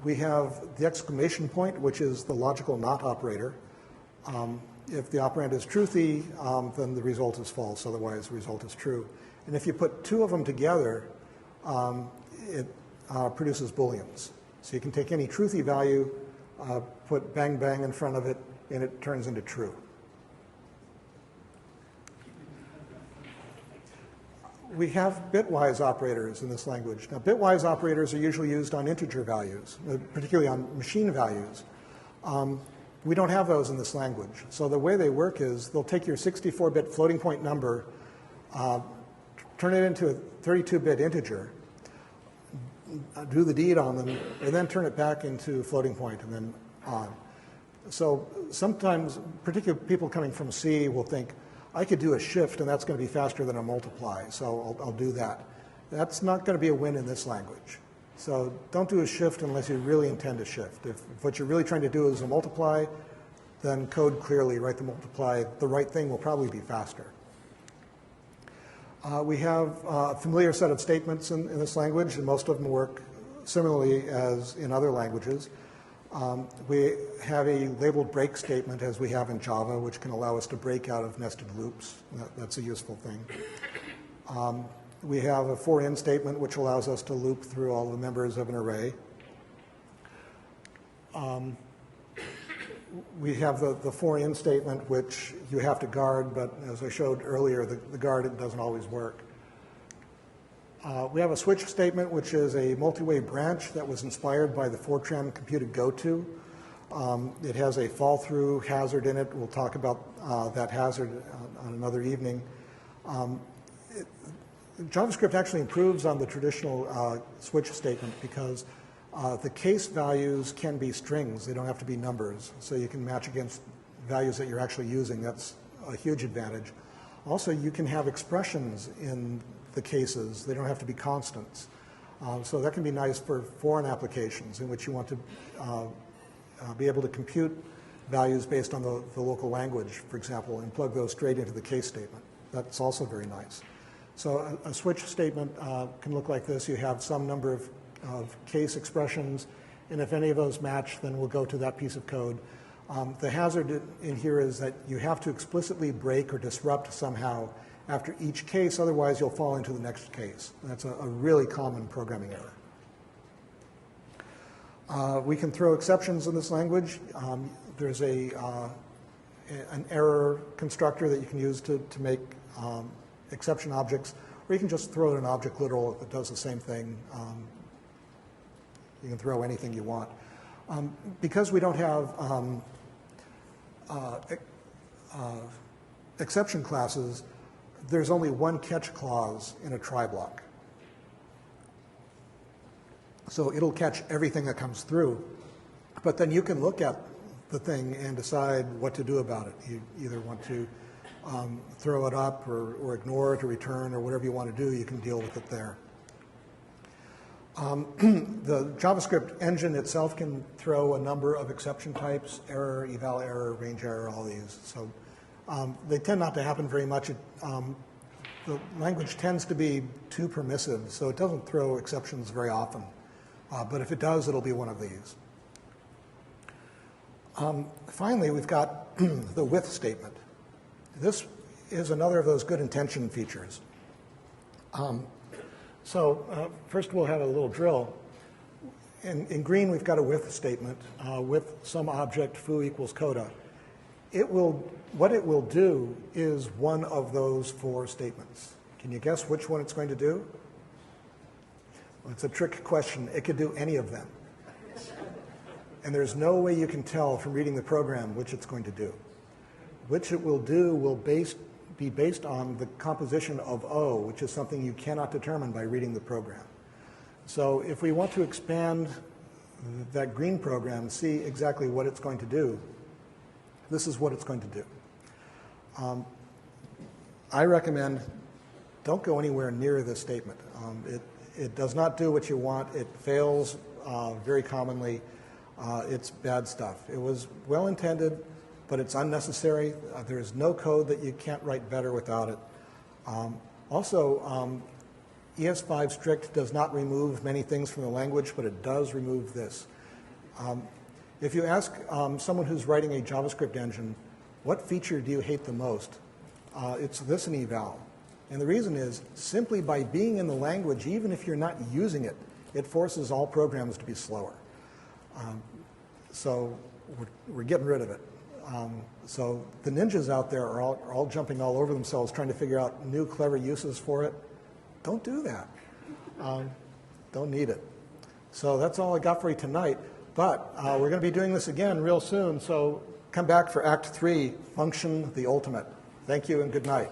We have the exclamation point, which is the logical not operator. If the operand is truthy, then the result is false, otherwise the result is true. And if you put two of them together, it produces booleans. So you can take any truthy value, put bang bang in front of it, and it turns into true. We have bitwise operators in this language. Now, bitwise operators are usually used on integer values, particularly on machine values. We don't have those in this language. So the way they work is they'll take your 64-bit floating point number, turn it into a 32-bit integer, do the deed on them, and then turn it back into floating point and then on. So sometimes, particularly people coming from C will think, I could do a shift and that's going to be faster than a multiply, so I'll do that. That's not going to be a win in this language. So don't do a shift unless you really intend to shift. If what you're really trying to do is a multiply, then code clearly, write the multiply. The right thing will probably be faster. We have a familiar set of statements in this language, and most of them work similarly as in other languages. We have a labeled break statement, as we have in Java, which can allow us to break out of nested loops. That's a useful thing. We have a for-in statement, which allows us to loop through all the members of an array. We have the for-in statement, which you have to guard, but as I showed earlier, the guard it doesn't always work. We have a switch statement, which is a multi-way branch that was inspired by the Fortran computed goto. It has a fall-through hazard in it. We'll talk about that hazard on another evening. JavaScript actually improves on the traditional switch statement because the case values can be strings. They don't have to be numbers. So you can match against values that you're actually using. That's a huge advantage. Also, you can have expressions in the cases. They don't have to be constants. So that can be nice for foreign applications in which you want to be able to compute values based on the local language, for example, and plug those straight into the case statement. That's also very nice. So a switch statement can look like this. You have some number of case expressions, and if any of those match, then we'll go to that piece of code. The hazard in here is that you have to explicitly break or disrupt somehow after each case, otherwise you'll fall into the next case. That's a really common programming error. We can throw exceptions in this language. There's an error constructor that you can use to make exception objects, or you can just throw in an object literal that does the same thing. You can throw anything you want. Because we don't have exception classes, there's only one catch clause in a try block. So it'll catch everything that comes through, but then you can look at the thing and decide what to do about it. You either want to throw it up or ignore it or return or whatever you want to do, you can deal with it there. The JavaScript engine itself can throw a number of exception types, error, eval error, range error, all these. So they tend not to happen very much. The language tends to be too permissive, so it doesn't throw exceptions very often. But if it does, it'll be one of these. Finally, we've got the with statement. This is another of those good intention features. First we'll have a little drill. In green, we've got a with statement with some object foo equals coda. What it will do is one of those four statements. Can you guess which one it's going to do? Well, it's a trick question. It could do any of them. And there's no way you can tell from reading the program which it's going to do. Which it will do will be based on the composition of O, which is something you cannot determine by reading the program. So if we want to expand that green program and see exactly what it's going to do, this is what it's going to do. I recommend don't go anywhere near this statement. It does not do what you want. It fails very commonly. It's bad stuff. It was well intended, but it's unnecessary. There's no code that you can't write better without it. Also, ES5 strict does not remove many things from the language, but it does remove this. If you ask someone who's writing a JavaScript engine, what feature do you hate the most? It's this in eval. And the reason is simply by being in the language, even if you're not using it, it forces all programs to be slower. So we're getting rid of it. So the ninjas out there are all jumping all over themselves trying to figure out new clever uses for it. Don't do that. Don't need it. So that's all I got for you tonight. But we're going to be doing this again real soon. So come back for Act 3, Function the Ultimate. Thank you and good night.